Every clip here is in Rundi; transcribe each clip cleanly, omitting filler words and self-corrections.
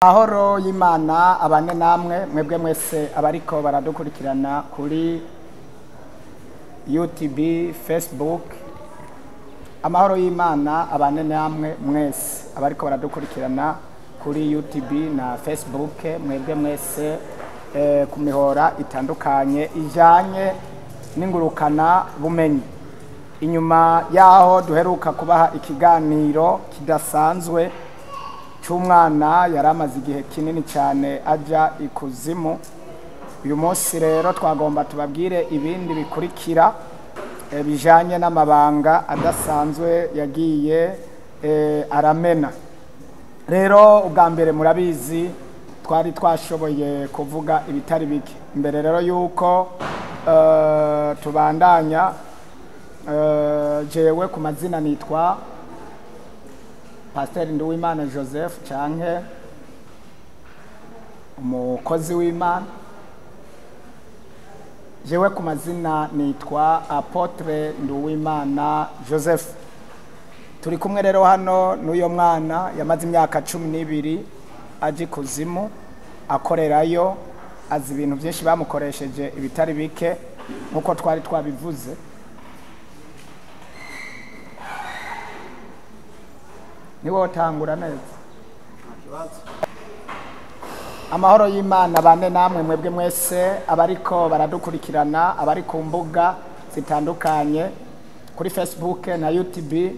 Mahoro y'Imana abane namwe mwebwe mwese abariko baradukurikirana kuri YouTube, Facebook. Amahoro y'Imana abane namwe mwese abariko baradukurikirana kuri YouTube na Facebook, mwebwe mwese ku mihora itandukanye ijanye n'ingurukana bumenyi. Inyuma yaho duheruka kubaha ikiganiro kidasanzwe cy'umwana yaramaze igihe kinini cyane aja ikuzimu. Uyu munsi rero twagomba tubabwire ibindi bikurikira bijanye n'amabanga adasanzwe yagiye aramena. Rero ubwa mbere murabizi twari twashoboye kuvuga ibitari bike. Mbere rero yuko tubandanya, jewe ku mazina nitwa Pasteur Nduwimana Joseph canke umukozi w'Imana. Jewe ku mazina nitwa Apotre Nduwimana Joseph. Turi kumwe rero hano n'uyo mwana yamaze imyaka 12 aje kuzimu akorerayo, azi ibintu byinshi bamukoresheje ibitari bike nkuko twari twabivuze. Niwo utangura neza. Amahoro y'Imana bane namwe mwebwe mwese abariko baradukurikirana, abari ku mbuga zitandukanye kuri Facebook na YouTube.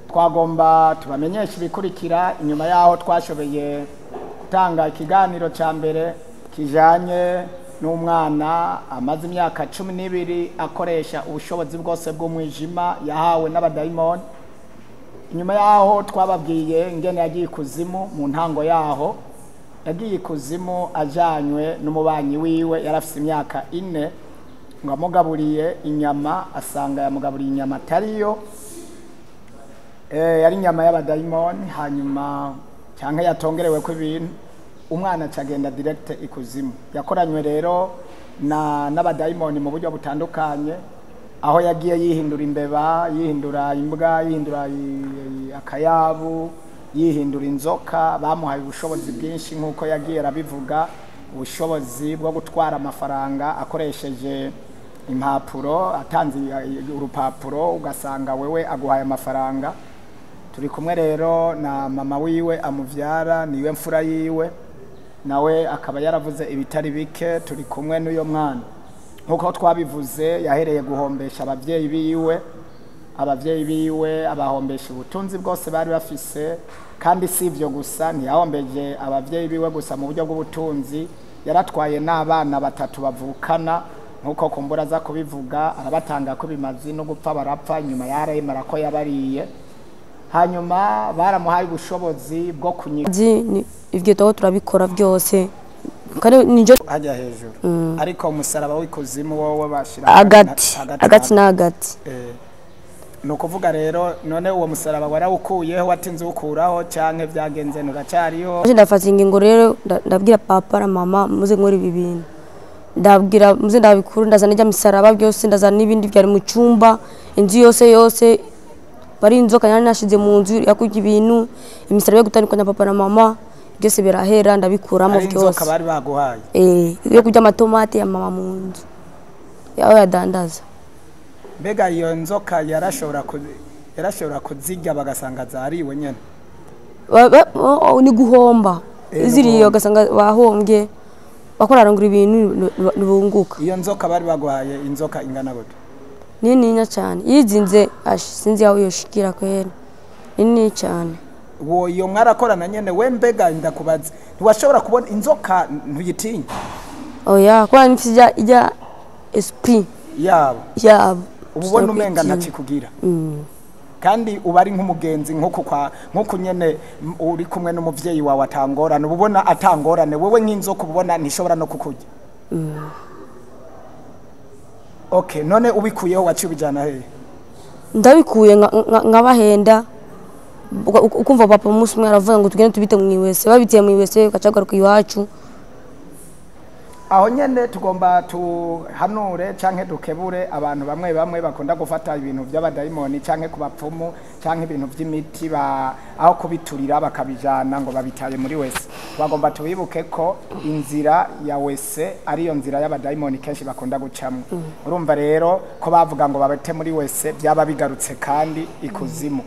Twagomba tubamenyesha ibikurikira inyuma yaho twashobeye gutanga ikiganiro ca mbere kijanye n'umwana amaze imyaka 12 akoresha ubushobozi bwose bw'umwijima yahawe n'abadayimoni. Inyuma yaho twababwiye ingene yagiye ikuzimu. Mu ntango yaho yagiye ikuzimu ajanywe n'umubanyi wiwe, yarafise imyaka 4, ngo amugaburiye inyama, asanga yamugaburiye inyama atariyo, yari inyama y'abadayimoni. Hanyuma cyangwa yatongerewe ko ibintu, umwana cagenda direct ikuzimu. Yakoranywe rero n'abadayimoni mu buryo butandukanye, aho yagiye yihindura imbeba, yihindura imbwa, yihindura akayabu, yihindura inzoka. Bamuhaye ubushobozi bwinshi nkuko yagiye arabivuga, ubushobozi bwo gutwara amafaranga akoresheje impapuro. Atanze urupapuro ugasanga wewe aguhaye amafaranga. Turi kumwe rero na mama wiwe amuvyara, niwe mfura yiwe, nawe akaba yaravuze ibitari bike. Turi kumwe n'uyo mwana nkuko twabivuze, yahereye guhombesha abavyeyi biwe, abahombesha ubutunzi bwose bari bafise. Kandi si ivyo gusa, ntiyahombeje abavyeyi biwe gusa mu buryo bw'ubutunzi, yaratwaye n'abana 3 bavukana nkuko kumbura za kubivuga, arabatanga ko bimazi no gupfa barapfa. Nyuma yaremera ko yabariye, hanyuma baramuhaye ubushobozi bwo kunyiga ivyo taho turabikora byose kare nijo hajya hejuru. Ariko umusaraba w'ikuzimu wowe bashira agati na agati. No kuvuga rero none uwo musaraba warawukuyeho, watinze ukuraho canke vyagenze nuracyariho? Ndafata ingingo rero ndabwira papa na mama muze nkora ibi bintu, ndabwira muze ndabikuru, ndazana ijya misaraba byose, ndazana n'ibindi byari mu cyumba, inzu yose bari inzoka nyane nashize mu nzu yakujya ibintu, imisaraba yo gutandukanya papa na mama byose birahera, ndabikuramo byose. Inzoka bari baguhaye yo kujya amatomate ya mama mu nzu yaho yadandaza. Mbega iyo nzoka yarashobora kuzirya bagasanga zariwe nyene? Ni guhomba ziriyo gasanga bahombye, bakorarangura ibintu nibunguka. Iyo nzoka bari baguhaye inzoka ingana gute? Nini cyane, yizinze sinzi aho yoshikira kwera, nini cyane. Wo iyo mwarakorana nyene we? Mbega ndakubaza, ntiwashobora kubona inzoka ntuyitinya? Oya, kwa nifija ija esprit yabo ubona umenga ntacikugira. Kandi ubari nk'umugenzi nkuko nyene uri kumwe n'umuvyeyi wawe atangorana, ubona atangorane wewe nk'inzoka ubona ntishobora no kukurya. Okay, none ubikuyeho wacibijana he? Ndabikuye nkabahenda, ukumva papa umunsi umwe aravuga ngo tugende tubite mu iwese, babitiye mu iwese ukacagaruka iwacu. aho nyene tugomba tuhanure canke dukebure abantu bamwe bamwe bakunda gufata ibintu by'abadayimoni canke kubapfumu canke ibintu by'imiti aho kubiturira bakabijana ngo babitaye muri wese. Bagomba tubibuke ko inzira ya wese ariyo nzira y'abadayimoni kenshi bakunda gucamo. Urumva rero ko bavuga ngo babete muri wese byaba bigarutse kandi ikuzimu.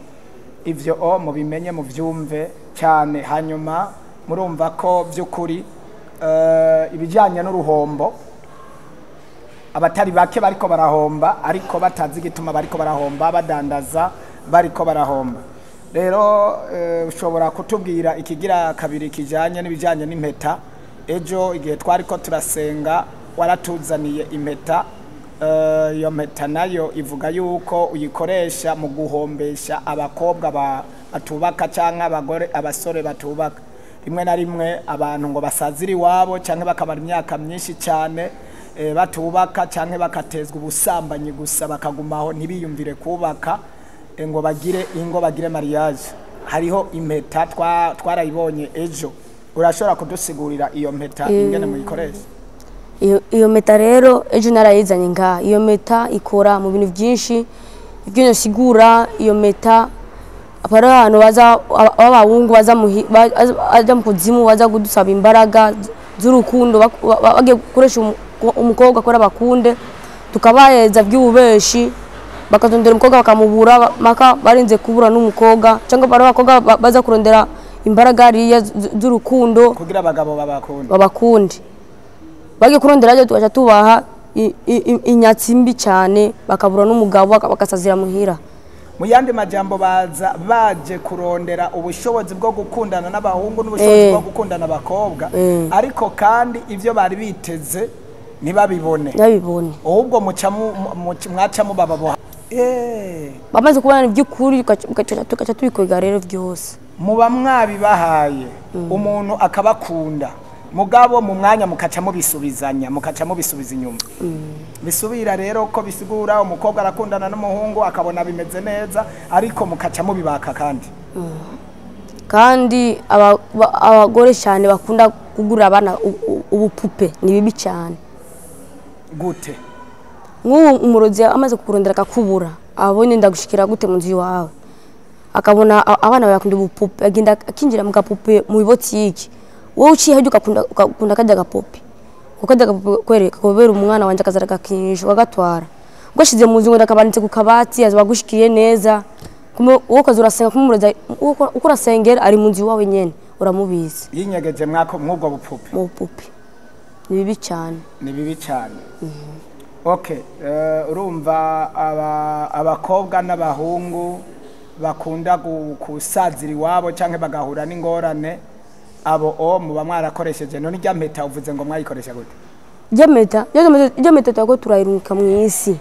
Ivyo mubimenye mu vyumve cyane. Hanyuma murumva ko by'ukuri ibijyanye n'uruhombo abatari bake bariko barahomba ariko batazi igituma bariko barahomba badandaza bariko barahomba. Rero ushobora kutubwira ikigira kabiri kijanye n'ibijyanye n'impeta. Ejo igihe twariko turasenga waratuzaniye impeta. Iyo mpeta nayo ivuga yuko uyikoresha mu guhombesha abakobwa batubaka canke abasore batubaka. Rimwe na rimwe abantu ngo basazira iwabo canke bakabara imyaka myinshi cyane batubaka canke bakatezwa ubusambanyi gusa bakagumaho ntibiyumvire kubaka ngo bagire ingo bagire mariage. Hariho impeta twarayibonye ejo. Urashobora kudusigurira iyo mpeta ingene muyikoresha? Iyo mpeta rero ejo narayizanye ngaha. Iyo mpeta ikora mu bintu byinshi. Ibyo nasigura iyo mpeta apara hano baza abahungu baza mu kuzimu baza kudusaba imbaraga z'urukundo bagiye gukoresha umukobwa akora bakunde tukabaheza by'ububeshi bakazondera umukobwa bakamubura maka barinze kubura n'umukobwa cyangwa bari abakobwa baza kurondera imbaraga ariya z'urukundo kugira abagabo babakunde bagiye kurondera ryo tugaca tubaha inyatsi mbi cyane bakabura n'umugabo bakasazira muhira. Mu yandi majambo baje kurondera ubushobozi bwo gukundana n'abahungu n'ubushobozi bwo gukundana abakobwa ariko kandi ivyo bari biteze ntibabibone. Ahubwo mwacamo bababo bamaze kubona iby'ukuri tugaca tubikwega rero byose. Muba mwabibahaye umuntu akabakunda mugabo mu mwanya mukacamo bisubizanya mukacamo bisubiza inyuma. Bisubira rero ko bisigura umukobwa arakundana n'umuhungu akabona bimeze neza ariko mukacamo bibaka kandi abagore cyane bakunda kugura abana ubupupe ni bibi cyane. Gute? Nk'ubu umurozi amaze kukurondera akakubura abonye ndagushikira gute mu nzu yawe akabona abana bakunda ubupupe agenda akinjira mu gapupe mu bibotiki wowe uciye hajya ukakunda kajya gapupe ukajya gapupe kwereka kubera umwana wanje akazara gakinisha ukagatwara ugashize mu nzu ngo ndakabanitse ku kabati azabagushikiye neza wowe ukazurasenga kumuroza uko urasengera ari mu nzu wawe nyene uramubizi yinyegeje mwubwo bupupe mu bupupe ni bibi cyane Okay, urumva abakobwa n'abahungu bakunda kusazira iwabo canke bagahura n'ingorane abo muba mwarakoresheje none rya mpeta uvuze ngo mwayikoresha gute? Rya mpeta twako turayiruka mu isi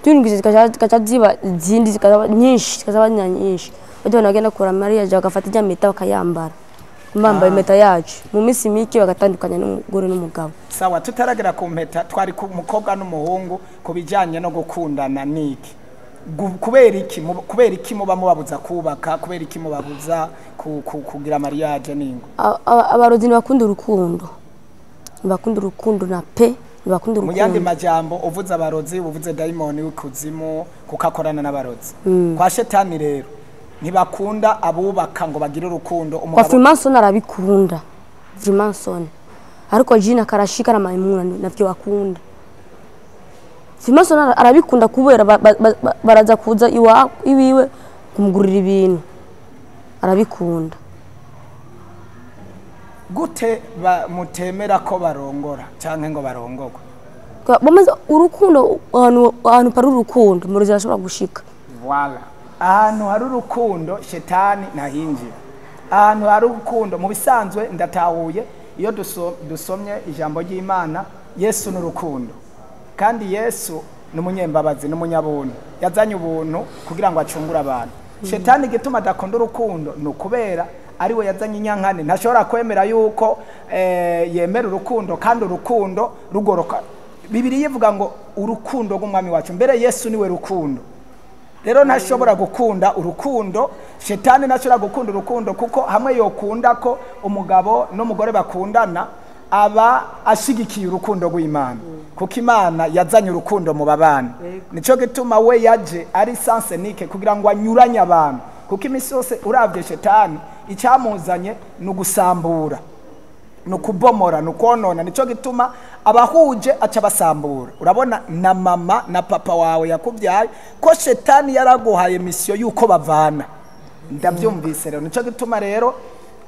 turingize zikaca ziba zindi zikaba nyinshi zikaba nyinshi bado nagenda kura Maria je bagafata rya mpeta bakayambara mbamba impeta yacu mu misi miki bagatandukanya n'umugore n'umugabo. Sawa, tutaragera ku mpeta twari ku mukobwa n'umuhungu kubijanye no gukundana niki kubera iki muba mubabuza kubaka kubera iki mubabuza kugira mariage ningo? Abarozi bakunda urukundo na pe bakunda urukundo. Mu yandi majambo uvuze abarozi uvuze daimoni w'ikuzimu kukakorana n'abarozi kwa shetani rero ntibakunda abubaka ngo bagire urukundo. Kwa Freemason arabikunda Freemason ariko jina karashika na Maimuna navyo bakunda. Freemason arabikunda kubera baraza kuza iwiwe kumugurira ibintu arabikunda. Gute mutemera ko barongora canke ngo barongogwa? Bamaze urukundo ahantu pari urukundo muruzi arashobora gushika. Voilà. Ahantu hari urukundo shetani nahinjira. Ahantu hari urukundo mu bisanzwe ndatahuye iyo dusomye ijambo ry'Imana Yesu n'urukundo. Kandi Yesu n'umunyembabazi n'umunyabuntu. Yazanye ubuntu kugira ngo acungure abantu. Shetani gituma dakunda urukundo no kubera ariwe yazanye inyankane ntashobora kwemera yuko yemera urukundo kandi urukundo rugoroka. Bibiliya ivuga ngo urukundo rw'umwami wacu mbere Yesu niwe rukundo. Rero ntashobora gukunda urukundo, shetani ntashobora gukunda urukundo kuko hamwe yokunda ko umugabo n'umugore bakundana aba ashigikiye urukundo rw'Imana kuko Imana yazanye urukundo mu babana nico gituma we yaje ari sansenike kugira ngo anyuranye abantu kuko imisi yose uravye shetani icyamuzanye no gusambura no kubomora no konona nico gituma abahuje aca basambura urabona na mama na papa wawe yakubyaye ko shetani yaraguhaye misiyo yuko bavana ndabyumvise rero nico gituma rero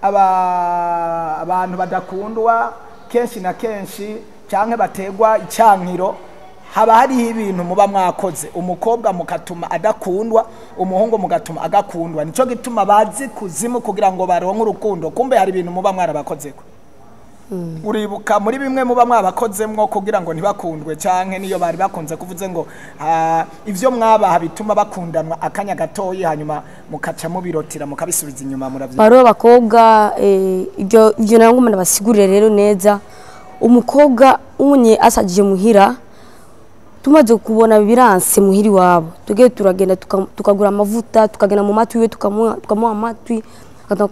abantu badakundwa kenshi na kenshi canke bategwa icyankiro haba hariho ibintu muba mwakoze umukobwa mukatuma adakundwa umuhungu mugatuma agakundwa nico gituma bazi kuzimu kugira ngo baronke urukundo kumbe hari ibintu muba mwarabakozeko uribuka muri bimwe muba mwabakozemwo kugira ngo ntibakundwe canke niyo bari bakunze kuvuze ngo ivyo mwabaha bituma bakundanwa akanya gatoyi hanyuma mukaca mubirotira mukabisubiza inyuma muravyo baro bakobwa ivyo nango mwana basigurire rero neza umukobwa unye asajije muhira tumaze kubona biranse muhiri wabo tugiye turagenda tukagura amavuta tukagena mu matwi we tukamuha amatwi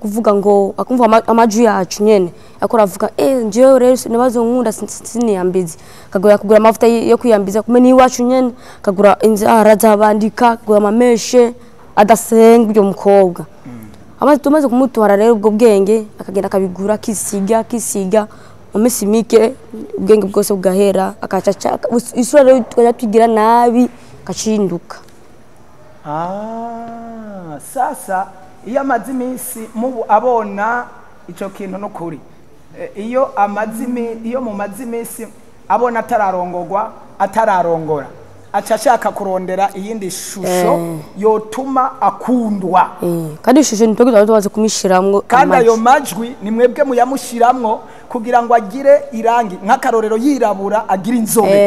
kuvuga ngo akumva amaju yacu nyene akora avuga njewe rero nibazo nkunda siniyambize kagura kugura amavuta yo kwiyambiza kumeni iwacu nyene kagura inzara zabandika kugura amameshe adasenga byo mukobwa amaze tumaze kumutwara rero ubwo bwenge akagenda akabigura kisiga umesi mike ubwenge bwose bugahera akacaca isura rero tukajya tugira nabi kacinduka sasa iyo amazi iminsi mubu abona ico kintu no kuri iyo mu mazi iminsi abona atararongora aca ashaka kurondera iyindi shusho yotuma akundwa kandi ishusho nitwe tubaze kumishiramwo kandi ayo majwi ni mwebwe muyamushiramwo kugira ngo agire irangi nk'akarorero yirabura agira inzobe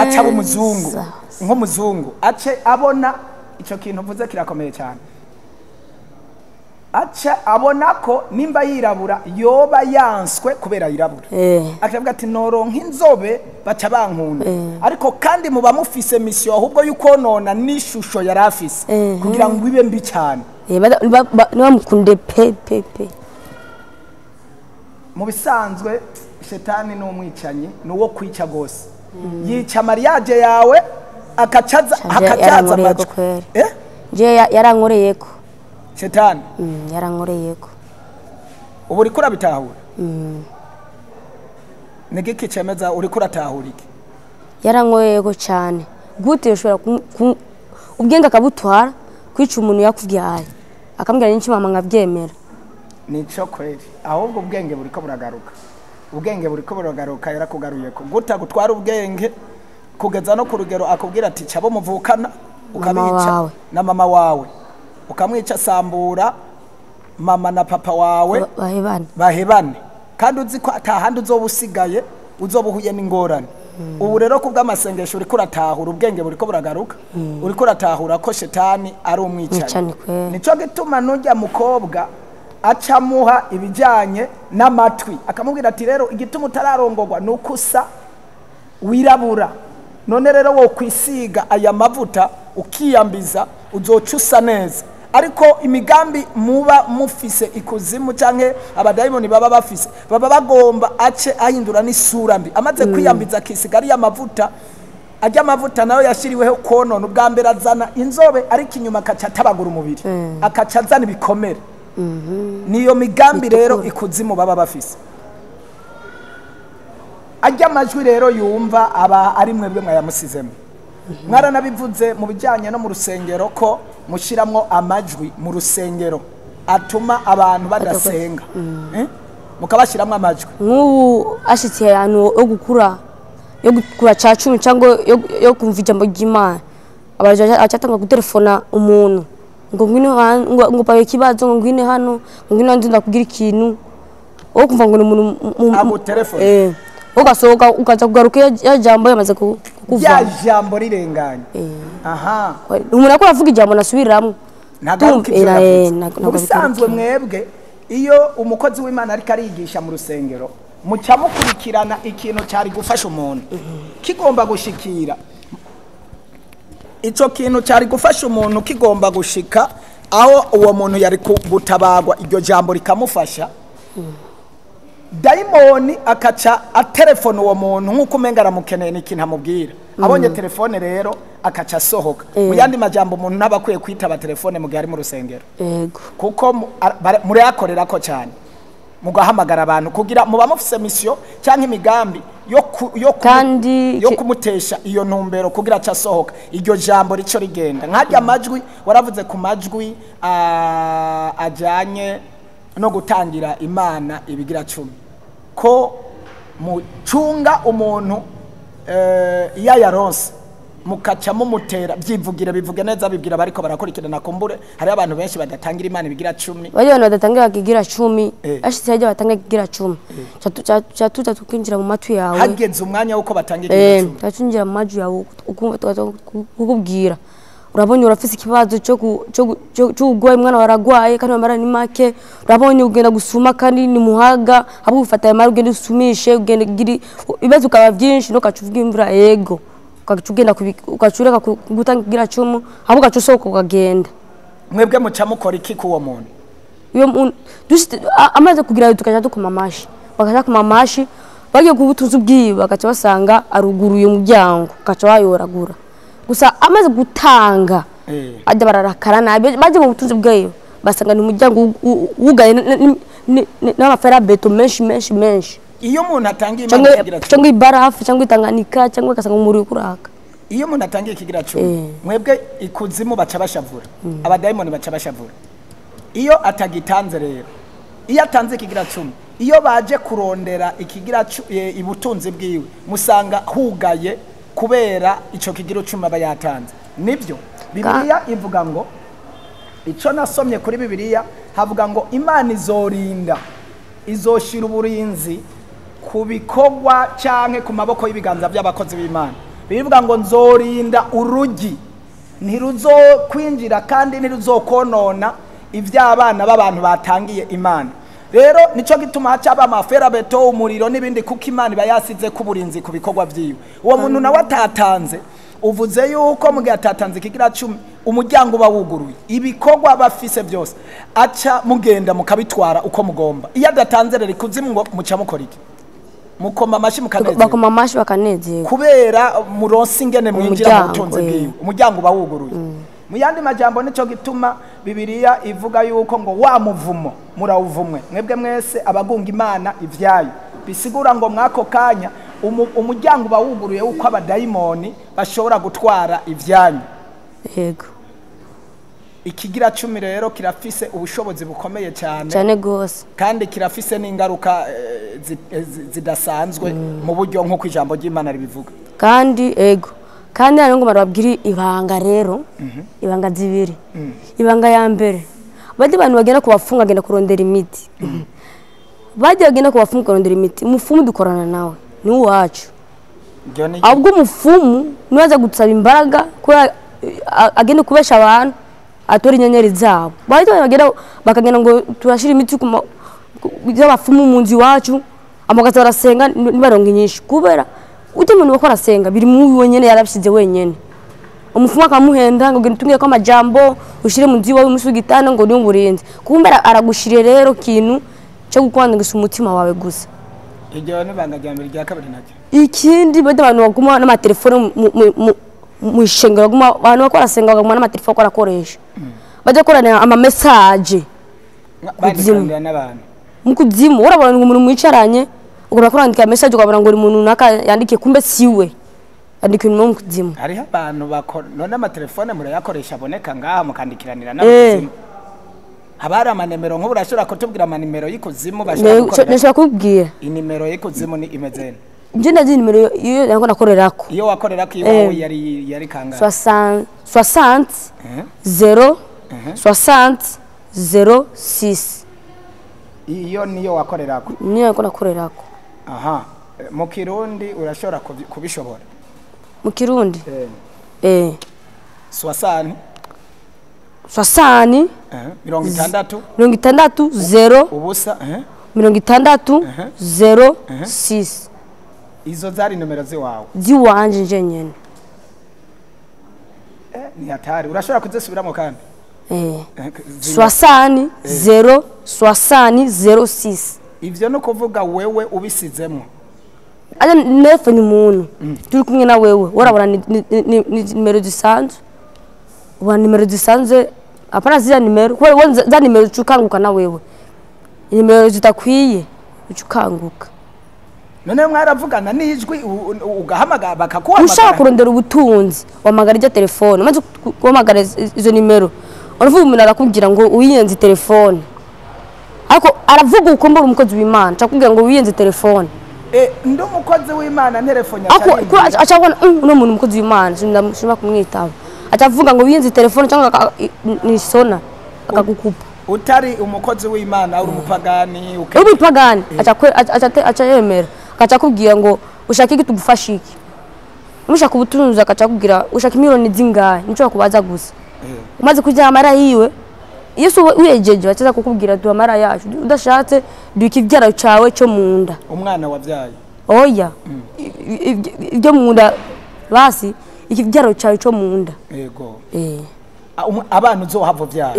aca umuzungu nk'umuzungu ace abona ico kintu mvuze kirakomeye cyane aca abona ko nimba yirabura yoba yanswe kubera yirabura akavuga ati noronka inzobe baca bankunda ariko kandi muba mufise misiyo ahubwo yuko nona n'ishusho yarafise kugira ngo ibe mbi cyane bamukunde pe mu bisanzwe shetani n'umwicanyi nuwo kwica gose yica mariage yawe akacaza amajwi je yarankoreyeko shetani yarankoreyeko ubu uriko urabitahura nigiki cemeza uriko uratahura iki yarankoreyeko cyane gute ushobora ubwenge akabutwara kwica umuntu yakuvyaye akambwira n'iki mama ngabyemera nico kweli ahubwo ubwenge buriko buragaruka yarakugaruye ko guta gutwara ubwenge kugeza no ku rugero akubwira ati cabo muvukana ukabica na mama wawe ukamwica sambura mama na papa wawe bahebane kandi uzi ko atahandi uzobusigaye uzobuhuye n'ingorane ubu rero kubw'amasengesho uriko uratahura ubwenge buriko buragaruka uriko uratahura ko shetani ari umwicanyi nico gituma nujya mukobwa acamuha ibijanye n'amatwi akamubwira ati rero igituma utararongorwa nukusa wirabura none rero wo kwisiga aya mavuta ukiyambiza uzocusa neza ariko imigambi muba mufise ikuzimu canke abadayimoni baba bafise baba bagomba ace ahindura n'isura mbi amaze kwiyambiza kisigari ya mavuta ajya amavuta nayo yashiriweho konona ubwa mbere azana inzobe ariko inyuma akaca atabagura umubiri akaca azana ibikomere niyo migambi rero ikuzimu baba bafise ajya amajwi rero yumva aba ari mwebwe mwayamusizemo mwaranabivuze mu bijyanye no mu rusengero ko mushiramwo amajwi mu rusengero atuma abantu badasenga mukabashiramwo amajwi nk'ubu ashitse ahantu yo gukura ca cumi cyangwa yo kumva ijambo ry'Imana abaje acatanga gutelefona umuntu ngo ngwino ngo pawe kibazo ngo ngwine hano ngwino nzinda kugira ikintu wo kumva ngo umuntu abo telefone ugasohoka ukaza kugaruka ya jambo yamaze kukuva ya jambo rirenganye aha umuntu akora avuga ijambo nasubiramwe ubisanzwe mwebwe iyo umukozi w'Imana ariko arigisha mu rusengero muca mukurikirana ikintu cyari gufasha umuntu kigomba gushikira ico kintu cyari gufasha umuntu kigomba gushika aho uwo muntu yari gutabagwa iryo jambo rikamufasha dayimoni akaca atelefone uwo muntu nk'uko umenga aramukeneye n'ikintu amubwira abonye telefone rero akaca asohoka mu yandi majambo umuntu ntabakwiye kwitaba telefone mu gihe ari mu rusengero kuko murayakorera ko cyane mugahamagara abantu kugira muba mufise mission cyangwa imigambi yo kumutesha iyo ntumbero kugira aca asohoka iryo jambo rico rigenda nkajya amajwi waravuze ku majwi ajanye no gutangira Imana ibigira 10 ko mucunga umuntu iya yaronse mukaca mumutera byivugira bivuge neza bibwira bariko barakurikirana kumbure hari abantu benshi badatangira Imana ibigira 10 bari abantu badatangira kigira 10 ashitse hajya batanga kigira 10 cyatuza tukinjira mu matwi yawe hageze umwanya uko batangira kigira 10 tacinjira mu majwi yawe ukumva kukubwira urabonye urafise ikibazo cyo ugwaye mwana waragwaye kandi amara ni make urabonye ugenda gusuma kandi ni muhaga abo ufata amara ugenda usumishe ugenda giri ibibazo ukaba byinshi no kacuvuga imvura yego ukagenda ukacureka gutangira 10 abo gacusoka ukagenda mwebwe muca mukora iki kuwo muntu iyo muntu amaze kugira tukaja dukomamashi bakaja kumamashi bagiye kubutuza ubwiye bakaca basanga aruguruye umuryango kaca wayoragura gusa amaze gutanga ajya bararakara nabe baje mu butunzi bwayo basanga ni umuryango ugaye n'amafera beto menshi iyo umuntu atangiye Imana kigira 10 cyangwa ibarafu cyangwa itanganika cyangwa kasanga umuri kuraka iyo umuntu atangiye kigira 10 mwebwe ikuzimu baca bashavura abadayimoni baca bashavura iyo atagitanze rero iyo atanze kigira 10 iyo baje kurondera ikigira ibutunzi bwiwe musanga hugaye kubera ico kigira 10 aba yatanze nibyo Bibiliya ivuga ngo ico nasomye kuri Bibiliya havuga ngo Imana izorinda izoshira uburinzi ku bikorwa canke ku maboko y'ibiganza by'abakozi b'Imana bivuga ngo nzorinda urugi ntiruzo kwinjira kandi ntiruzokonona ivy'abana b'abantu batangiye Imana rero nico gituma hacaba amafera beto umuriro nibindi kuko Imana bayasize kuburinzi ku bikorwa vyiwe uwo muntu nawe atatanze uvuze yuko mugihe atatanze kigira 10 umuryango bawuguruye ibikorwa bafise byose aca mugenda mukabitwara uko mugomba iyo adatanze rero kuzimu ngo muca mukora iki mukoma amashi mukanezera bakoma amashi bakanezera kubera muronse ingene mwinjira mu butunzi bwiwe umuryango bawuguruye mu yandi majambo nico gituma Bibiliya ivuga yuko ngo wa muvumo murawuvumwe mwebwe mwese abagunga Imana ivyayo bisigura ngo mwako kanya umuryango bawuguruye uko abadayimoni bashobora gutwara ivyanyu yego ikigira 10 rero kirafise ubushobozi bukomeye cyane gose kandi kirafise n'ingaruka zidasanzwe mu buryo nko kwijambo ry'Imana ribivuga kandi ego kandi hano ngo barabwira ibanga rero ibanga zibiri ibanga ya mbere badi bantu bagenda kubafunga agenda kurondera imiti badi bagenda kubafunga kurondera imiti umufumu dukorana nawe ni uwacu ahubwo umufumu niwaza gusaba imbaraga ko agenda kubesha abantu atora inyenyeri zabo badi bagenda bakagenda ngo turashira imiti y'abafumu mu nzi wacu amagaza barasenga nibaronga nyinshi kubera uje umuntu bakora senga biri mu wenyene yarabishize wenyene umufumu akamuhenda ngo gitungire ko amajambo ushire mu nzi wawe musugitana ngo ni uburinzi kumbera aragushire rero kintu cyo gukwandingisha umutima wawe gusa iryo ni banga ryambere rya kabiri nacyo ikindi bade abantu baguma n'amatelefone mu ishengero baguma abantu bakora senga baguma n'amatelefone akora koresha baje korana ama message bandikira n'abantu mukuzimu urabona ngo umuntu mwicaranye ugora kurandika message ukabona ngo uri umuntu naka yandikiye kumbe siwe andika umuntu mukuzimu hari abantu bakora none amatelefone murayakoresha aboneka ngaha mukandikiranira n'abazimu habari amanemero nk'ubu urashobora kutubwira amanimero y'ikuzimu bashobora kubwira inimero y'ikuzimu ni imezene nje ndazi nimero iyo yango nakorerako iyo wakorerako iwawe yari kanga 60 0 60 06 iyo niyo wakorerako niyo yango nakorerako aha mu Kirundi urashobora kubishobora mu Kirundi 60 60 60 0 ubusa 60 0 6 izo zari numero ziwawe ziwanje nje nyene ni hatari urashobora kuzisubiramo kandi 60 0 60 06 ivyo no kuvuga wewe ubisizemo aje telefone umuntu turi kumwe na wewe warabona ni nimero zisanzwe wa nimero zisanzwe apana zira nimero kwa za nimero ucukanguka na wewe nimero zitakwiye ucukanguka none mwaravugana n'ijwi ugahamagara bakakuhamagara ushaka kurondera ubutunzi wamagara ijya telefone maze wamagara izo nimero uravuga umuntu arakubwira ngo uyiyenze telefone ariko aravuga ukombora umukozi w'Imana cakubwira ngo uyiyenze telefone ndo umukozi w'Imana telefone acabona uno muntu umukozi w'Imana ndashima kumwitaba atavuga ngo uyiyenze telefone cyangwa ni sona akagukupa utari umukozi w'Imana uri umupagani umupagani aca yemera akacakubwira ngo ushaka iki tugufasha iki umushaka ubutunzi akacakubwira ushaka miliyoni zingahe nico kubaza gusa umaze kujya amara yiwe Yesu uyejeje acaza kukubwira du amara yacu udashatse dukivyara cawe cyo munda umwana wavyaye oya ibyo munda basi ikivyaro cawe cyo munda yego abana uzohava vyara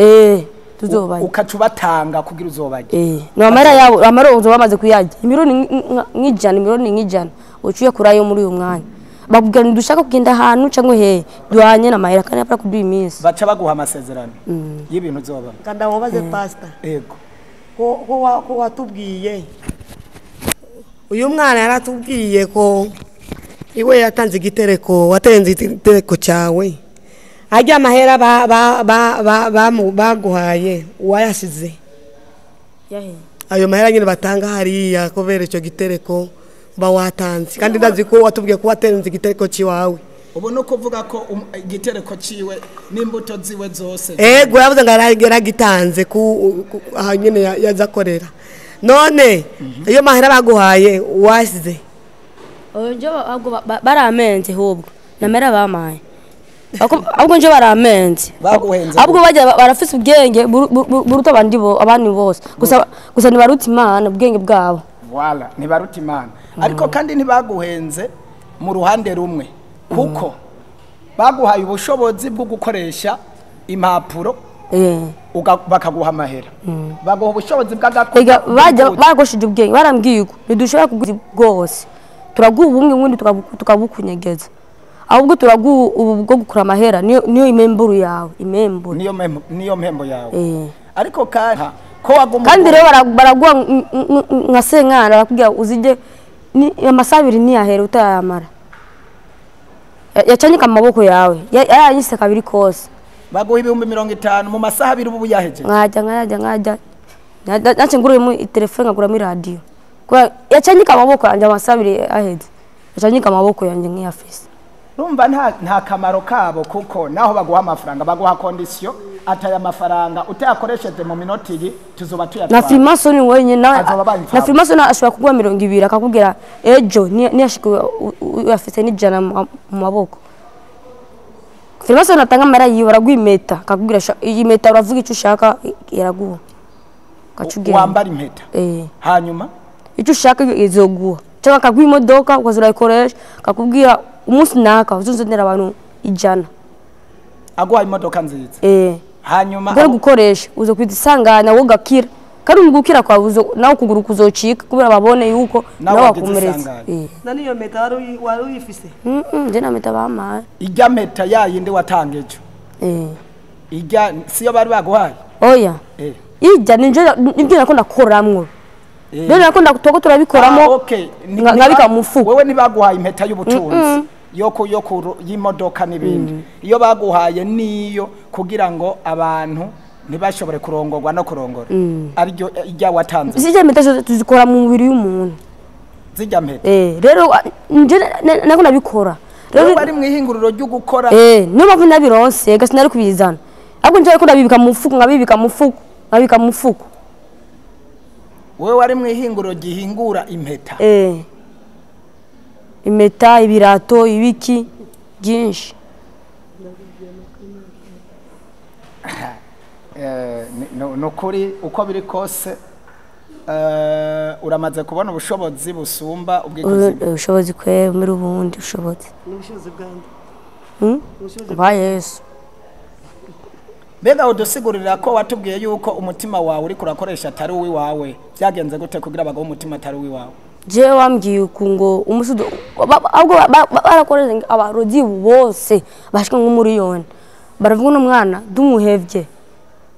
tuzobaye ukacubatanga kugira uzobaje no amara yabo amaronzo bamaze kuyajya imironi nk'ijana ucuye kurayo muri uyu mwanya bakubwira ndushaka kugenda ahantu cyangwa he duhanye na mahera kandi apara kuduha iminsi baca baguha amasezerano y'ibintu uzoba kanda mubaze pastor yego ko watubwiye uyu mwana yaratubwiye ko iwe yatanze igitereko watenze igitereko cyawe ajya amahera baguhaye uwayasize ayo mahera nyine batanga hariya kubera icyo gitereko bawatanze kandi ndazi ko watubwiye ko watenze igitereko ciwawe ubu no kuvuga ko igitereko ciwe n'imbuto ziwe zose ego yavuze ngo aragitanze ku aha nyine yazakorera none iyo mahera baguhaye uwasize oje baramenze hubwo namera bamaye ahubwo nje baramenze ahubwo bajya barafise ubwenge buruta abandi bose gusa ni baruta Imana ubwenge bwabo wala ni baruta Imana ariko kandi ntibaguhenze mu ruhande rumwe kuko baguhaye ubushobozi bwo gukoresha impapuro bakaguha amahera baguha ubushobozi bw'agakoresho bagoshije ubwenge barambwiye uko ntidushobora kuguza bwose turaguha ubumwe ubundi tukabukunyegeza ahubwo turaguha ubu bwo gukura amahera niyo imemburo yawe niyo mpembo yawe ariko ko waguma kandi rero baraguha nka senkana bakubwira uzije ni amasabiri ni yahera utayamara yacanyika amaboko yawe yanyise kabiri kose baguha 50 mu masaha abiri ubu yaheje nkajya nace nguruye mu telefone ngagura muri radio kwa yacanyika amaboko yanje amasabiri aheze yacanyika amaboko yanje nk'iyafise urumva nta kamaro kabo kuko naho baguha amafaranga baguha condition ataya amafaranga utayakoresheje mu minoti iyi tuzoba tuyatwara na Freemason wenye na Freemason ashobora kugwa 200 akakubwira ejo niyashika uyafise n'ijana mu maboko Freemason atanga mara yiwe baragwimeta akakubwira iyi meta uravuga icyo ushaka yaraguha kacugira wambara impeta hanyuma icyo ushaka izoguha cyangwa akagwa imodoka ukazurayikoresha akakubwira umunsi naka uzuzonera abantu 100 aguha imodoka nziza hanyuma bwo gukoresha uzo kwidisangana wo gakira kandi umugukira kwa uzo nawo kuguru kuzocika kubera babone yuko nawe wakomereza nani yo meta wari uyifise je na meta bamaye ijya meta yayindi watangeje ijya siyo bari baguhaye oya ijya nibyo nakunda koramwo rero nakunda kutoko turabikoramo nkabika mufuko wewe nibaguhaye impeta y'ubutunzi yoko y'imodoka n'ibindi iyo baguhaye niyo kugira ngo abantu ntibashobore kurongorwa no kurongora aryo ijya watanze zijya impeta tuzikora mu mubiri y'umuntu zijya impeta rero nje nako nabikora rero bari mu ihinguriro ryo gukora niyo mpamvu nabironse gasi nari kubizana ahubwo nje ko ndabibika mu mufuko nkabika mu mufuko wewe wari mu ihinguriro gihingura impeta impeta ibirato ibiki byinshi no kuri uko biri kose uramaze kubona ubushobozi busumba ubushobozi kwe muri ubundi ubushobozi n'ubushobozi bwande ba Yesu mbega udusigurira ko watubwiye yuko umutima wawe uri kurakoresha atari uwiwawe byagenze gute kugira bago umutima atari uwiwawe je wambwiye uku ngo umusudo ahubwo barakoresha abarozi bose bashika nk'umuriyoni baravuga n'umwana dumuhevye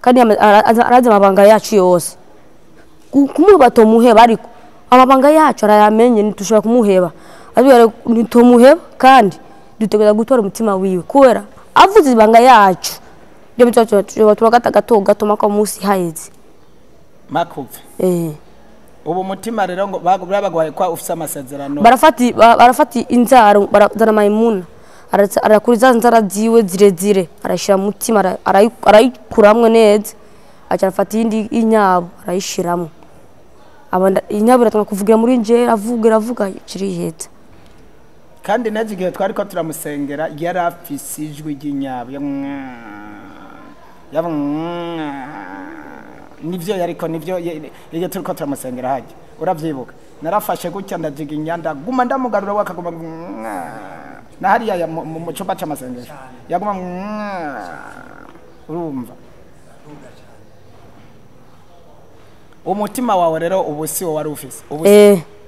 kandi araza amabanga yacu yose kumuheba tomuheba ariko amabanga yacu arayamenye nitushobora kumuheba abiyare nitomuheba kandi dutegeza gutora umutima wiwe kubera avuze ibanga yacu byo bitwacho turagata gato maka musi haheze makuve ubu mutima rero ngo bagwaye kwa ufise amasezerano barafati inzaro barazana Maimuna arakuriza nzara ziwe zirezire arashira mutima arayikuramwe neza acarafata indi inyabo arayishiramwe abanda inyabo iratanga kuvugira muri nje avuga kiriheta kandi naje gihe twari ko turamusengera yarafise ijwi ry'inyabo nivyo yariko nivyo iyo turi ko turamusengera haje uravyibuka narafashe gutya ndajiga inyanda guma ndamugarura wakaguma na hariya mu cyumba cy'amasengesho yaguma urumva umutima wawe rero ubusi wo wari ufise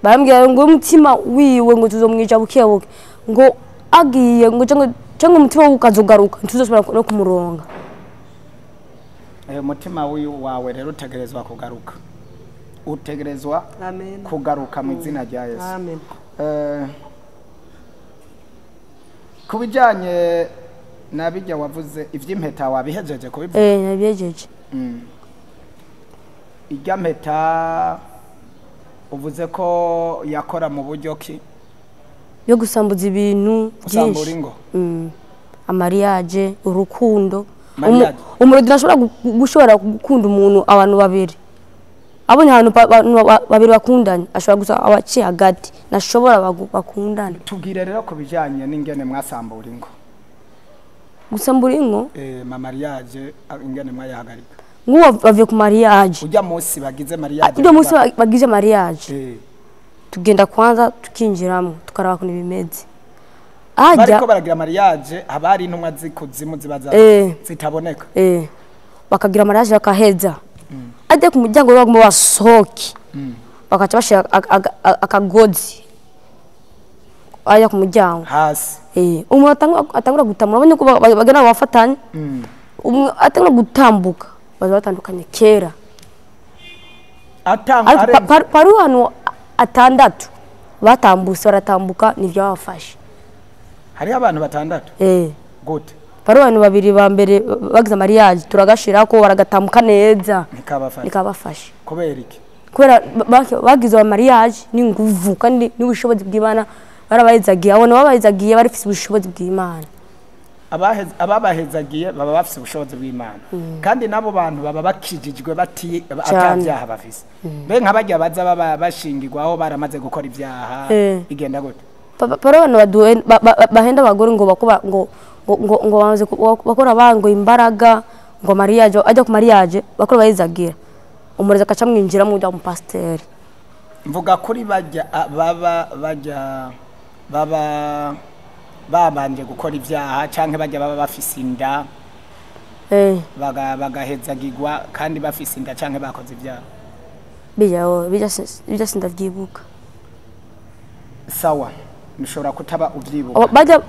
bambwiye ngo umutima wiwe ngo tuzomwija bukebuke ngo agiye ngo cyangwa umutima ukazogaruka ntuzosubira no kumuronga umutima wawe rero utegerezwa kugaruka kugaruka mu izina rya Yesu amen kubijanye nabijya wavuze ivy'impeta wabihejeje kubivuga nabihejeje ijya mpeta uvuze ko yakora mu buryo ki yo gusambuza ibintu byinshi amariage urukundo umurodi nashobora gushobora gukunda umuntu abantu babiri abonye abantu babiri bakundanye ashobora gusa abaci hagati nashobora bakundana tubwire rero ko bijanye n'ingene mwasambura ingo gusambura ingo mariage ingene mwayahagarika nguwo bavuye ku mariage ujya munsi bagize mariage ujya munsi bagize mariage tugenda kwanza tukinjiramo tukaraba kuntu bimeze bariko baragira mariage abari intumwa zikuzimu zibaza zitaboneka bakagira mariage bakaheza ade ku muryango bagomba basohoke bakaca bashira akagozi aya ku muryango hasi umuntu atangura gutamura abanye ko bagana bafatanye umwe atangura gutambuka bazatandukanye kera paru hano atandatu batambuse baratambuka nivyo bafashe hari abantu batandatu gute paru hano babiri ba mbere bagize mariage turagashira ko baragatambuka neza nikabafashe kubera iki kubera bagize mariage n'inguvu kandi n'ubushobozi bw'Imana barabahezagiye abona babahezagiye barifise ubushobozi bw'Imana ababahezagiye baba bafise ubushobozi bw'Imana kandi nabo bantu baba bakijijwe bati atavyaha bafise be nk'abajya baza baba bashingirwaho baramaze gukora ivyaha igenda gute paro abantu bahenda abagore ngo bakuba ngo bamaze bakora bango imbaraga ngo mariage ajya ku mariage bakora bahezagira umureza akaca mwinjira mu bya pasteur mvuga kuri baba babanje gukora ivyaha canke bajya baba bafise inda bagahezagirwa kandi bafise inda canke bakoze ivyaha bija sindavyibuka sawa nishobora kutaba uvyibuka bajya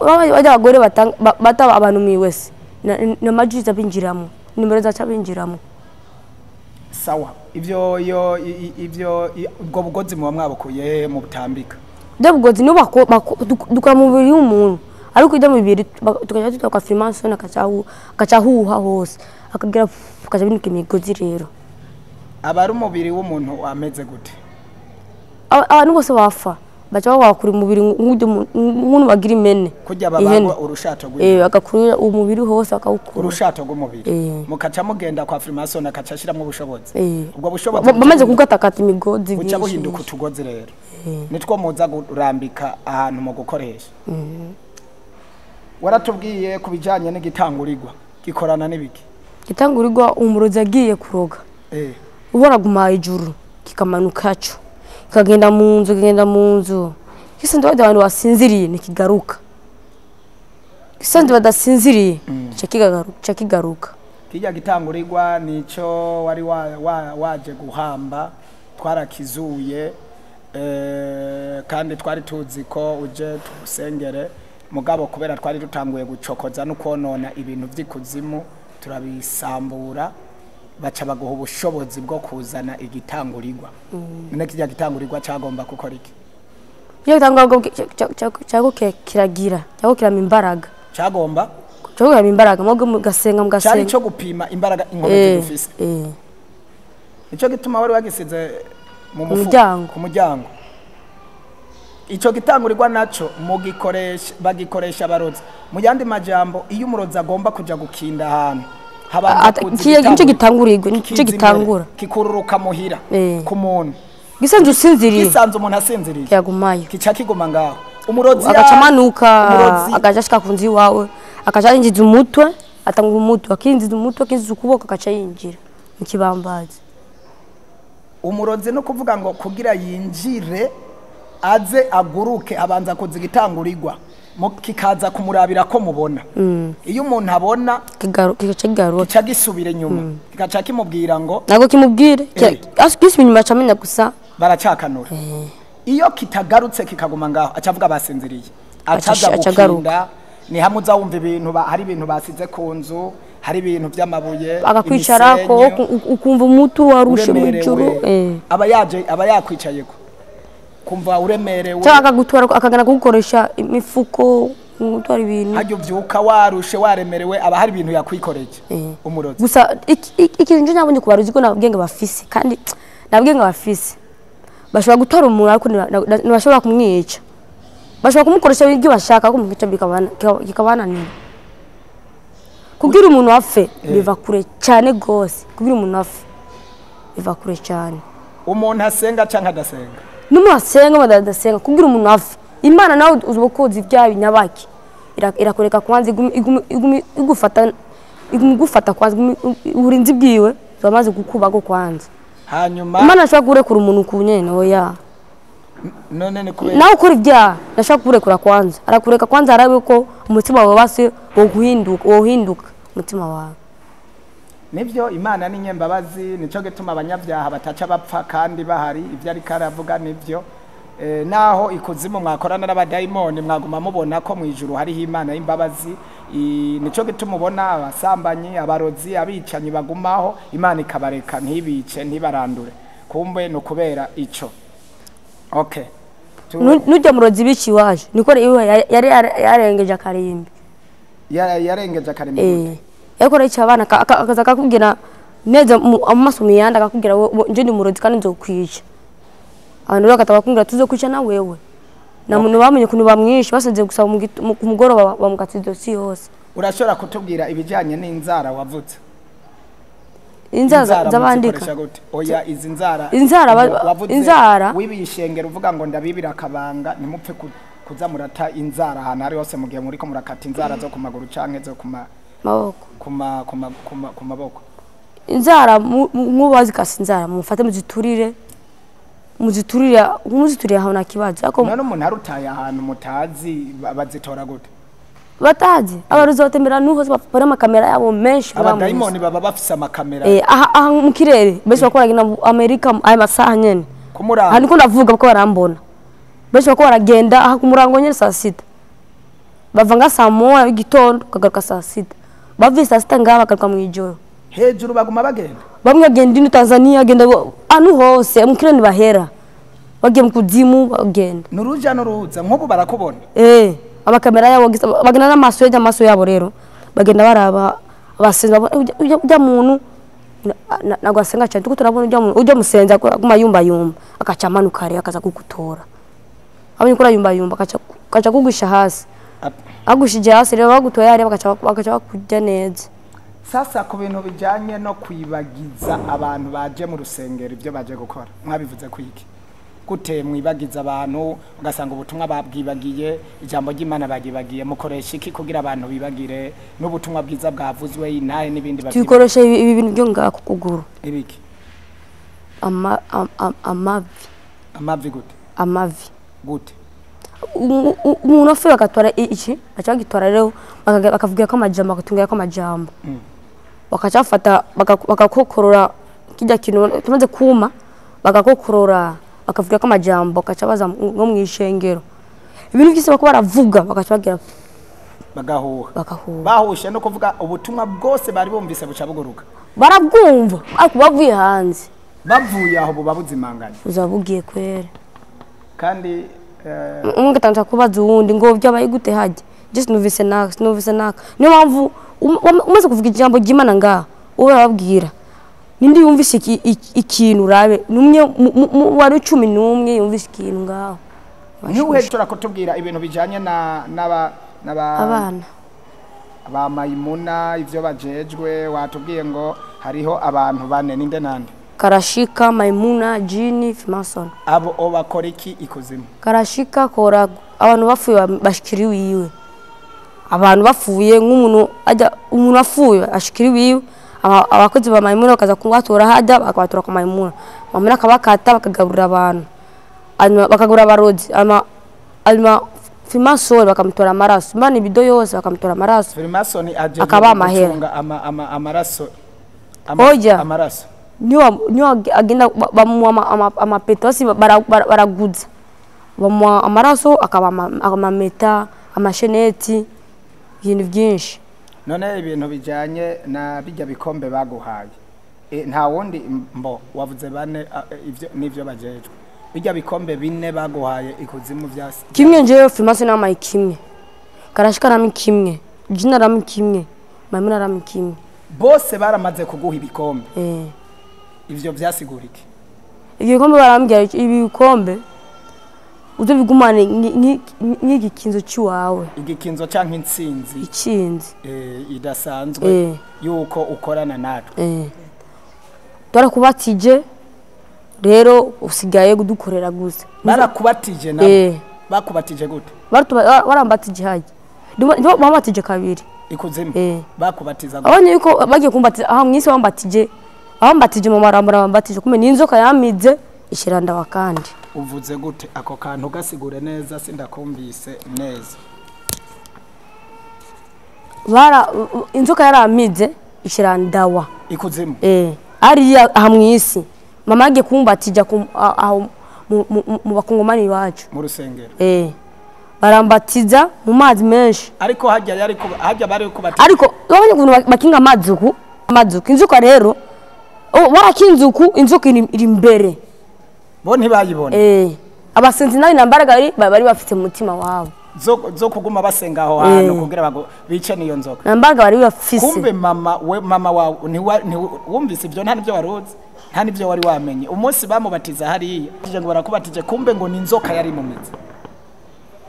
abagore bataba abantu miwese na majiza binjiramo nimero za cabinjiramo sawa ivyo ubwo bugozi mu mwabukuye mu butambika bugozi no dukora mu biri w'umuntu ariko ijya mu bibiri tukaja tutaka filmation akacahuha hose akagira akaja binuka imigozi rero abari umubiri w'umuntu ameze gute abantu bose bafa bacha wakuri umubiri nk'umuntu bagira imene kujya babangwa urushato agakurira umubiri hose akawukura urushato rw'umubiri mukaca mugenda kwa filmation akaca shiramwe ubushobozi ubwo bushobozi bamaze kugatakata imigozi buca buhinduka utugozi rero nitwo muza kurambika ahantu mu gukoresha waratubwiye kubijanye n'igitangurirwa gikorana n'ibiki gitangurirwa umurozi agiye kuroga ubona ijuru kikamanukacho kagenda mu nzu kisa ndo abantu basinziriye nikigaruka kisa ndo badasinziriye kigaruka kijya gitangurirwa nico wari waje guhamba twarakizuye kandi twari tuzi ko uje tugusengere mugabo kubera twari dutanguye gucokoza no konona ibintu by'ikuzimu turabisambura baca baguha ubushobozi bwo kuzana igitangurirwa none kijya gitangurirwa cyagomba gukora iki iyo gitangurirwa cyago kiragira cyago kirama imbaraga cyagomba kirama imbaraga mubwo mugasenga cyari cyo gupima imbaraga inkomezi dufise nicyo gituma wari wagisize mu muryango ku muryango icyo gitangurirwa naco bagikoresha abarozi mu yandi majambo iyo umurozi agomba kuja gukinda ahantu nicyo gitangurirwa nicyo gitangura kikururuka muhira ku muntu gisanzwe usinziriye gisanzwe umuntu asinziriye yagumayo kica kiguma ngaho umurozi agacamanuka agaja ashika ku nzi wawe akaja yinjiza umutwe atanga umutwe akinjiza umutwe akinjiza ukuboko akaca yinjira mu kibambazi umurozi no kuvuga ngo kugira yinjire aze aguruke abanza kuzi gitangurirwa kikaza kumurabira ko mubona iyo umuntu abona kica gisubire nyuma kikaca kimubwira ngo nago kimubwire asubise inyuma camenya gusa baracakanura iyo kitagarutse kikaguma ngaho acavuga basinziriye acaza gukinda ni hamwe uzawumva ibintu hari ibintu basize ku nzu hari ibintu by'amabuye agakwicarako ukumva umutu warushe mu juru aba yakwicayeko kumva uremerewe cyangwa gutwara akagana gukoresha imifuko gutwara ibintu hajyo byuka warushe waremerewe aba hari ibintu yakwikoreje umurozi gusa ikintu nje nabonye kubaruzi ko nabwenge bafise kandi nabwenge bafise bashobora gutwara umuntu ariko ntibashobora kumwica bashobora kumukoresha ibyo bashaka kumwica bikabananira kugira umuntu afe biva kure cyane gose kugira umuntu afe biva kure cyane umuntu asenga cyangwa adasenga numu asenga badadasenga kugira umuntu afa imana nawe uzubukozi bya binyabaki irakoreka kwanza igufata kwanza uburinzi bwiwe bamaze gukubago kwanza hanyuma imana ashaka kurekura umuntu kunyene oya none ne kubera nawe ukora ibyaha nashaka kurekura kwanza arakureka kwanza arabe ko umutima wawe base wohinduka umutima wawe nibyo imana ni nyembabazi nico gituma abanyabyaha bataca bapfa kandi bahari ibyo ari karavuga nibyo naho ikuzimu mwakorana n'abadayimoni mwaguma mubona ko mwijuru hariho imana y'imbabazi nico gituma ubona abasambanyi abarozi abicanyi bagumaho imana ikabareka ntibice ntibarandure kumbe no kubera ico okay nujya murozi bici waje niko yari yarengeje akarimbi yarengeje akarimbi yakora icyo abana akaza akakubwira neza amaso miyanda akakubwira nje ndi murozi kandi nzokwica abantu bakataba kubwira tuzokwica na wewe na muntu bamenye kuntu bamwishe basenze gusaba ku mugoroba bamukatse dosi yose urashobora kutubwira ibijanye n'inzara wavutse inzara zabandika oya izi nzara inzara wibishengera uvuga ngo ndabibira akabanga nimupfe kuza murata inzara ahantu ari hose mu gihe muri ko murakata inzara zo ku maguru canke zo ku maboko ku maboko inzara mubazi kasi inzara mufate muziturire aho nakibazo ako none umuntu arutaye ahantu mutazi bazitora gute batazi abaruzi batembera nuho bapara amakamera yabo menshi abadayimoni baba bafise amakamera aha mu kirere bese bakora na Amerika ayo masaha nyene kumuranga hani ko ndavuga ko barambona bese bako baragenda aha kumurango nyene saa 6 bavanga saa 1 y'igitondo kagaruka saa 6 bavise saa 6 ngaba bagaruka mu ijoro hejuru baguma bagenda bamwe bagenda ni Tanzania agenda anu hose mu kirere bahera bagiye mu kuzimu bagenda nuruja nuruza nkubu barakubona amakamera yabo bagenda n'amaso yabo rero bagenda baraba abasenza ujya muntu nagwasenga cyane tuko turabona ujya musenza kuma yumba akacamanuka ari akaza kugutora abanye kora yumba akaca kugusha hasi agushije hasi rero bagutoya ari bakaca kujya neza sasa ku bintu bijanye no kwibagiza abantu baje mu rusengero ibyo baje gukora mwabivuze kwiki gute mwibagiza abantu ugasanga ubutumwa babwibagiye ijambo ry'Imana bagibagiye mukoresha iki kugira abantu bibagire n'ubutumwa bwiza bwavuzwe inahe n'ibindi bagiye tubikoresha ibi bintu byo ngako kuguru ibiki amavi gute amavi gute umuntu afuye agatwara iki acagitora rero bakavugira ko amajambo akatungira ko amajambo bakacafata bakakokorora kijya kintu tumaze kuma bakakokorora bakavuga ko amajambo bakacabaza nko mu ishengero ibintu byose bako baravuga bakacabagira bagahuha bahushe no kuvuga ubutumwa bwose bari bumvise buca buguruka barabwumva ariko bavuye hanze bavuye aho bubabuzimanganye uzabugiye kwere kandi umwe gatandatu kubaza uwundi ngo byabaye gute haje just numvise naka niyo mpamvu umaze kuvuga ijambo ry'Imana ngaha uwe babwira nindi yumvise ikintu urabe numwe wari 11 yumvise ikintu ngaho ni uhejura kutubwira ibintu bijanye abana ba Maimuna ivyo bajejwe watubwiye ngo hariho abantu bane ninde nande Karashika Maimuna Jini Fimason abo obakora iki ikuzimu Karashika kora abantu bafuye bashikiriwe yiwe abantu bafuye nk'umuntu ajya umuntu afuye ashikiriwe yiwe abakozi ba Maimuna bakaza kungwatura hajya bakwatura ku Maimuna akabakata bakagaburira abantu bakagura abarozi alma Fimason bakamutora amaraso mbana ibido yose bakamutora amaraso Fimason aje akaba amahera amaraso amaraso niyo agenda bamuha amapetosi baraguza bamuha amaraso akaba amameta amasheneti ibintu byinshi none ibintu bijanye na bijya bikombe baguhaye nta wundi mbo wavuze bane ivyo nivyo bajejwe bijya bikombe bine baguhaye ikuzimu vyasi kimwe nje Fimason n'amayi kimwe Karashika rami kimwe Jina rami kimwe Maimuna rami kimwe bose baramaze kuguha ibikombe ivyo vyasigurike ibikombe barambya ibikombe uzo bigumane nk'igikinzo cy'uwawe igikinzo canke intsinzi ikinzi idasanzwe yuko ukorana natwe twarakubatije rero usigaye gudukorera gusa barakubatije na bakubatije gute barambatije haje ndo bamatije kabiri ikuzimu bakubatiza gute abanye yuko bagiye kumbatiza aha mwisi bambatije mu marambura bambatije kume n'inzoka yamize ishiranda wakandi uvuze gute ako kantu gasigure neza sindakumvise neza inzoka yaramize ishirandawa ikuzimu ari aha mwisi mama agiye kumbatija aho mu bakongomani bacu mu rusengero barambatiza mu mazi menshi ariko hajya bari kubatiza ariko babonye ukuntu bakinga amazuku inzuka rero barakinzuku inzuka iri imbere bo ntibayibona abasenzi nayo nambaraga bari bafite mu mutima wabo zo kuguma basenga aho hantu kugira bice niyo nzoka nambaraga bari bafise kumbe mama wawe wumvise ibyo nta nibyo waruzi nta nibyo wari wamenye umunsi bamubatiza hariya kije ngo barakubatije kumbe ngo ni inzoka yari mu mizi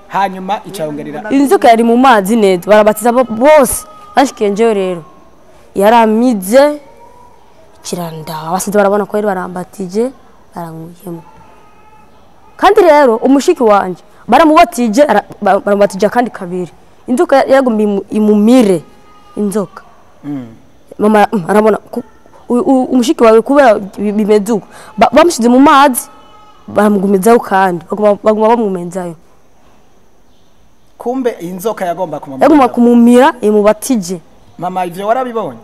hanyuma icayongerera inzoka yari mu mazi neza barabatiza bose bashikiye njewe rero yaramize kiranda abasinzi barabona ko yari barambatije baranguyemo kandi rero umushiki wanje baramubatije kandi kabiri inzoka yagomba imumire inzoka mama arabona umushiki wawe kubera bimeduka bamushize mu mazi baramugumizayo kandi baguma bamumenzayo kumbe inzoka yagomba kumumira imubatije mama ivyo warabibonye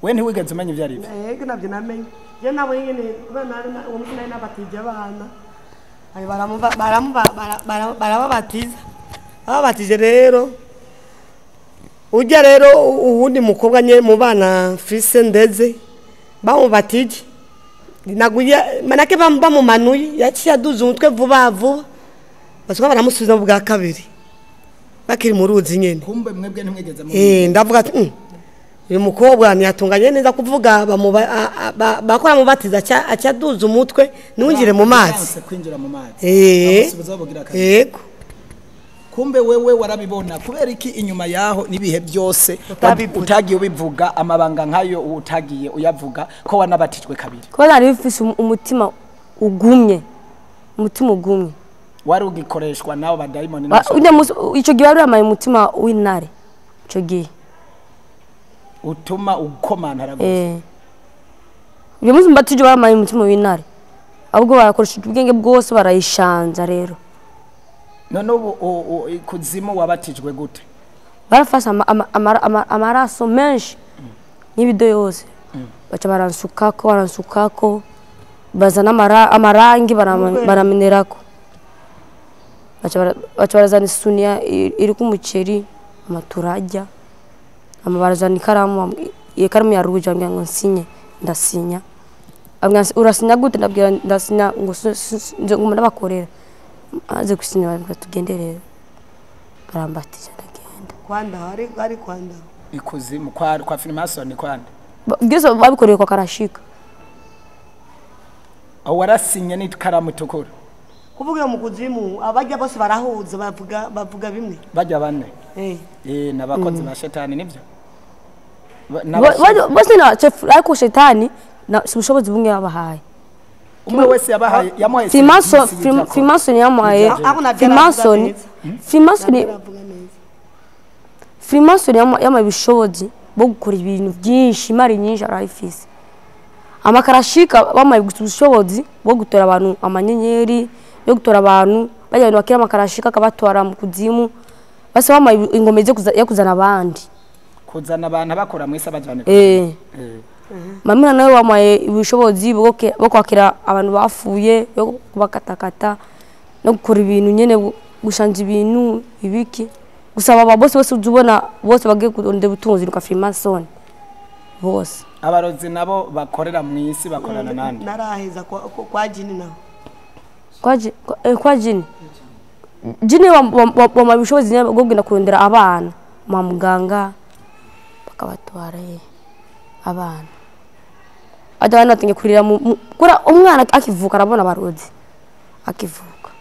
we ntiwigeze umenya ivyo arivyo yego nabyo namenye je nabo nyene bana uwo mwana nabatije abana ayi barababatije rero ujya rero uwundi mukobwa nye mu bana fise ndeze bamubatije naguye manake bamumanuye yaciye aduze umutwe vuba basuka baramusubiza mu bwa kabiri bakiri mu ruzi nyene kumbe mwebwe ntimwigeze mu ndavuga ati uyu mukobwa ntiyatunganye neza kuvuga bakora mubatiza aca aduze umutwe nungire mu mazi kwinjira mu mazi yego kumbe wewe warabibona kubera iki inyuma yaho nibihe byose utagiye ubivuga amabanga nkayo utagiye uyavuga ko wanabatijwe kabiri ko nari bifise umutima ugumye wari ugikoreshwa nawo badayimoni ico gihe wari amaye umutima w'intare ico gihe utuma ukomantara gose uyu munsi mbatije bamaye umutima w'intare ahubwo barakoresha ubwenge bwose barayishanza rero none kuzimu wabatijwe gute barafasha amaraso menshi n'ibido yose baca baransukako bazana amarangi baramenerako baca barazana isuniya iriko umuceri amaturajya barazana ikaramu ya ruje ambwira ngo nsinye ndasinya urasinya gute ndabwira ndasinya ngo nguma ndabakorera aze gusinya tugende rero barambatije ndagenda kwanda ari kwanda ikuzimu kwa Freemason kwanda byose babikoreye kwa Karashika aho warasinye n'ikaramu itukura kuvuga mu kuzimu abajya bose barahuza bavuga bimwe bajya bane nabakozi ba shetani nivyo bose na chef ariko shetani na ubushobozi bumwe yabahaye umwe wese yabahaye yamuhaye Freemason yamuhaye Freemason yamuhaye ubushobozi bwo gukora ibintu byinshi imari nyinshi arayifise amakarashika bamaye ubushobozi bwo gutora abantu amanyenyeri yo gutora abantu bajya bakira amakarashika akabatwara mu kuzimu base bamaye ingome yo kuzana abandi kuzana abantu bakora mu isa bajane mamina nawe wamaye ubushobozi bwo kwakira abantu bafuye yo kubakatakata no gukora ibintu nyene gushanja ibintu ibiki gusaba ababose bose uzubona bose bagiye kurondera ubutunzi nuka Freemason bose abarozi nabo bakorera mu isi bakorana nande naraheza kwa jini naho kwa jini wa mabishobozi nyine bwo genda kurondera abana mu muganga bakabatwara abana abana batinye kurira kura umwana akivuka arabona abarozi akivuka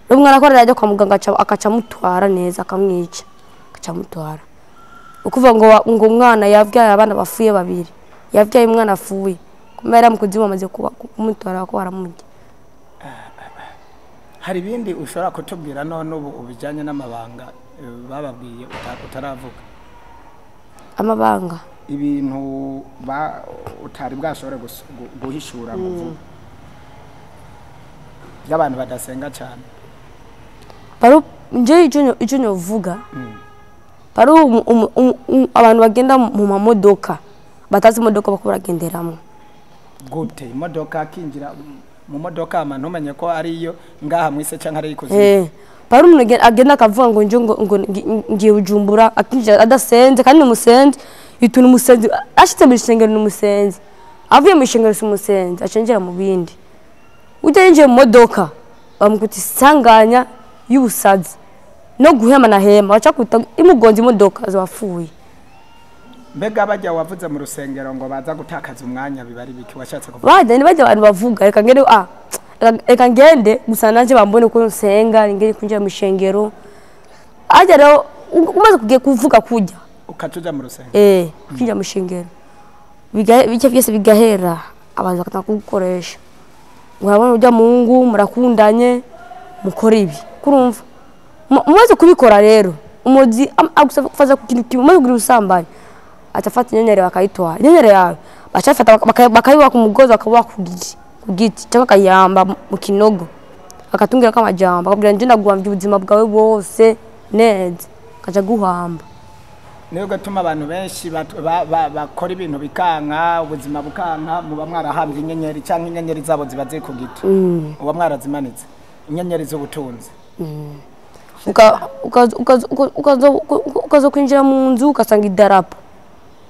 umwana akorera ajya kwa muganga akaca mutwara neza akamwica akaca mutwara ukuvuga ngo umwana yabyaye abana bafuye babiri yabyaye umwana afuye kumera mu kuzimu amaze kumutwara ko aramujya hari bindi ushobora kutubwira none ubu ubijanye n'amabanga bababwiye utaravuga amabanga ibintu utari bwashobora guhishura mu y'abantu badasenga cyane paro nje icyo nyovuga paro abantu bagenda mu mamodoka batazi imodoka bakuragenderamo gute imodoka akinjira mu modoka abantu umenye ko ari iyo ngaha mwise cyangwa ari ikuzimu paro umuntu agenda akavuga ngo ngiye Bujumbura akinjira adasenze kandi umusenze ituna umusenze ashitse mu ishengero n'umusenze avuye mu ishengero s'umusenze acenjera mu bindi ujye mu modoka bamukuti sanganya y'ubusazi no guhema na hema bacakuta imugonze imodoka zawafuye mbega bajya wavuze mu rusengero ngo baza gutakaza umwanya bibari biki washatse kuvuga bajya ni bajya abantu bavuga reka ngende gusa nanje bambone ko nsenga ngende kunjira mu ishengero ajya rero umaze kugiye kuvuga kujya ukatuja mu rusengero kunjira mu ishengero bice byose bigahera abantu bakatakukoresha urabona ujya Mungu murakundanye mukora ibi kurumva mumaze kubikora rero umuzi agusafaza ku kintu kimaze kugira usambanye atafata inyenyeri bakayitwara inyenyeri yawe bacafata bakayiba ku mugozi akabuha ku giti cyangwa akayamba mu kinogo akatungira kamajamba akabwira nje ndaguhamvye ubuzima bwawe bwose neza kaja guhamba niyo gatuma abantu benshi bakora ibintu bikanka ubuzima bukanka muba mwarahambye inyenyeri cyangwa inyenyeri zabo ziba ziri ku giti uba mwarazimanitse inyenyeri z'ubutunzi ukaza kwinjira mu nzu ugasanga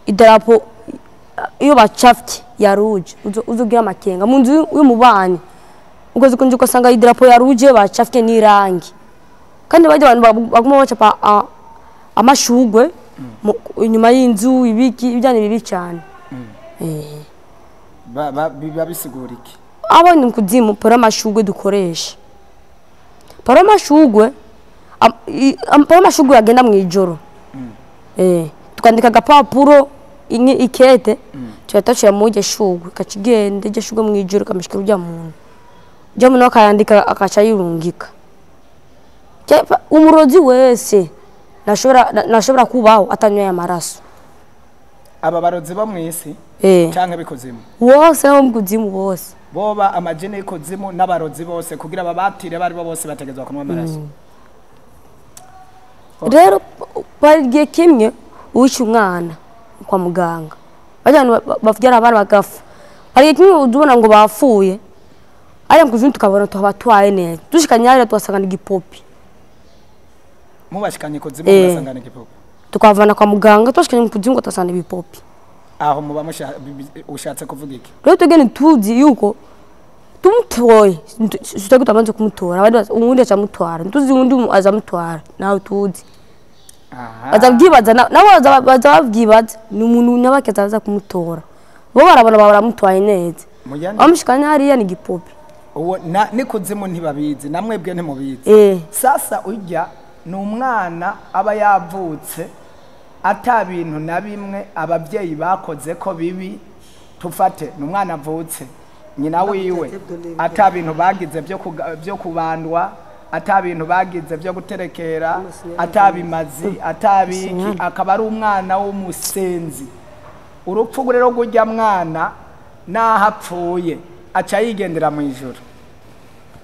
idarapo iyo bacafye ya ruje uzugira amakenga mu nzu y'umubani ukaza kwinjira ugasanga idarapo ya ruje bacafye n'irangi kandi bajya abantu baguma bacapa amashugwe inyuma y'inzu ibiki ibyane bibi cyane biba bisigura iki abone kuzimu para amashugwe dukoresha para amashugwe agenda mu ijoro tukandika agapapuro ikete tuyatashira mu gishugwe kacigende gishugwe mu ijoro kamishikira ujya muntu akayandika akaca yirungika umurozi wese nashobora kubaho atanyoye amaraso aba barozi bo mu isi cyangwa bikuzimu wose bo mu kuzimu bose boba amajene y'ikuzimu n'abarozi bose kugira babatire bari bo bose bategezwa kunywa amaraso rero parigiye kimwe uwica umwana kwa muganga bajyana bavyara abana bagafa ari kimwe udubona ngo bafuye ari mu kuzintu tukabona tuhabatwaye neza dushikanye ari twasangana igipopi mubashikanye kuzimu basangana igipopi tukavana kwa muganga twashikanye mu kuzingo tasana ibipopi aho muba ushatse kuvuga iki rero tugene tuzi yuko tumutoye tutagita abanze kumutora abandi ubundi acamutwara ntuzi undi azamutwara nawe tuzi bazabyibaza nabo bazabyibaza ni umuntu nyabake azaza kumutora bo barabona baramutwaye neza amushikanya hariya ni gipopi uwo ni kuzimu ntibabizi namwebwe ntimubizi sasa ujya ni umwana aba yavutse ata bintu na bimwe ababyeyi bakoze ko bibi tufate ni umwana avutse nyina wiwe ata bintu bagize byo kubandwa ata bintu bagize byo guterekera atabimazi atabiki akaba ari umwana w'umusenzi urupfu rero gujya mwana nahapfuye aca yigendera mu ijuru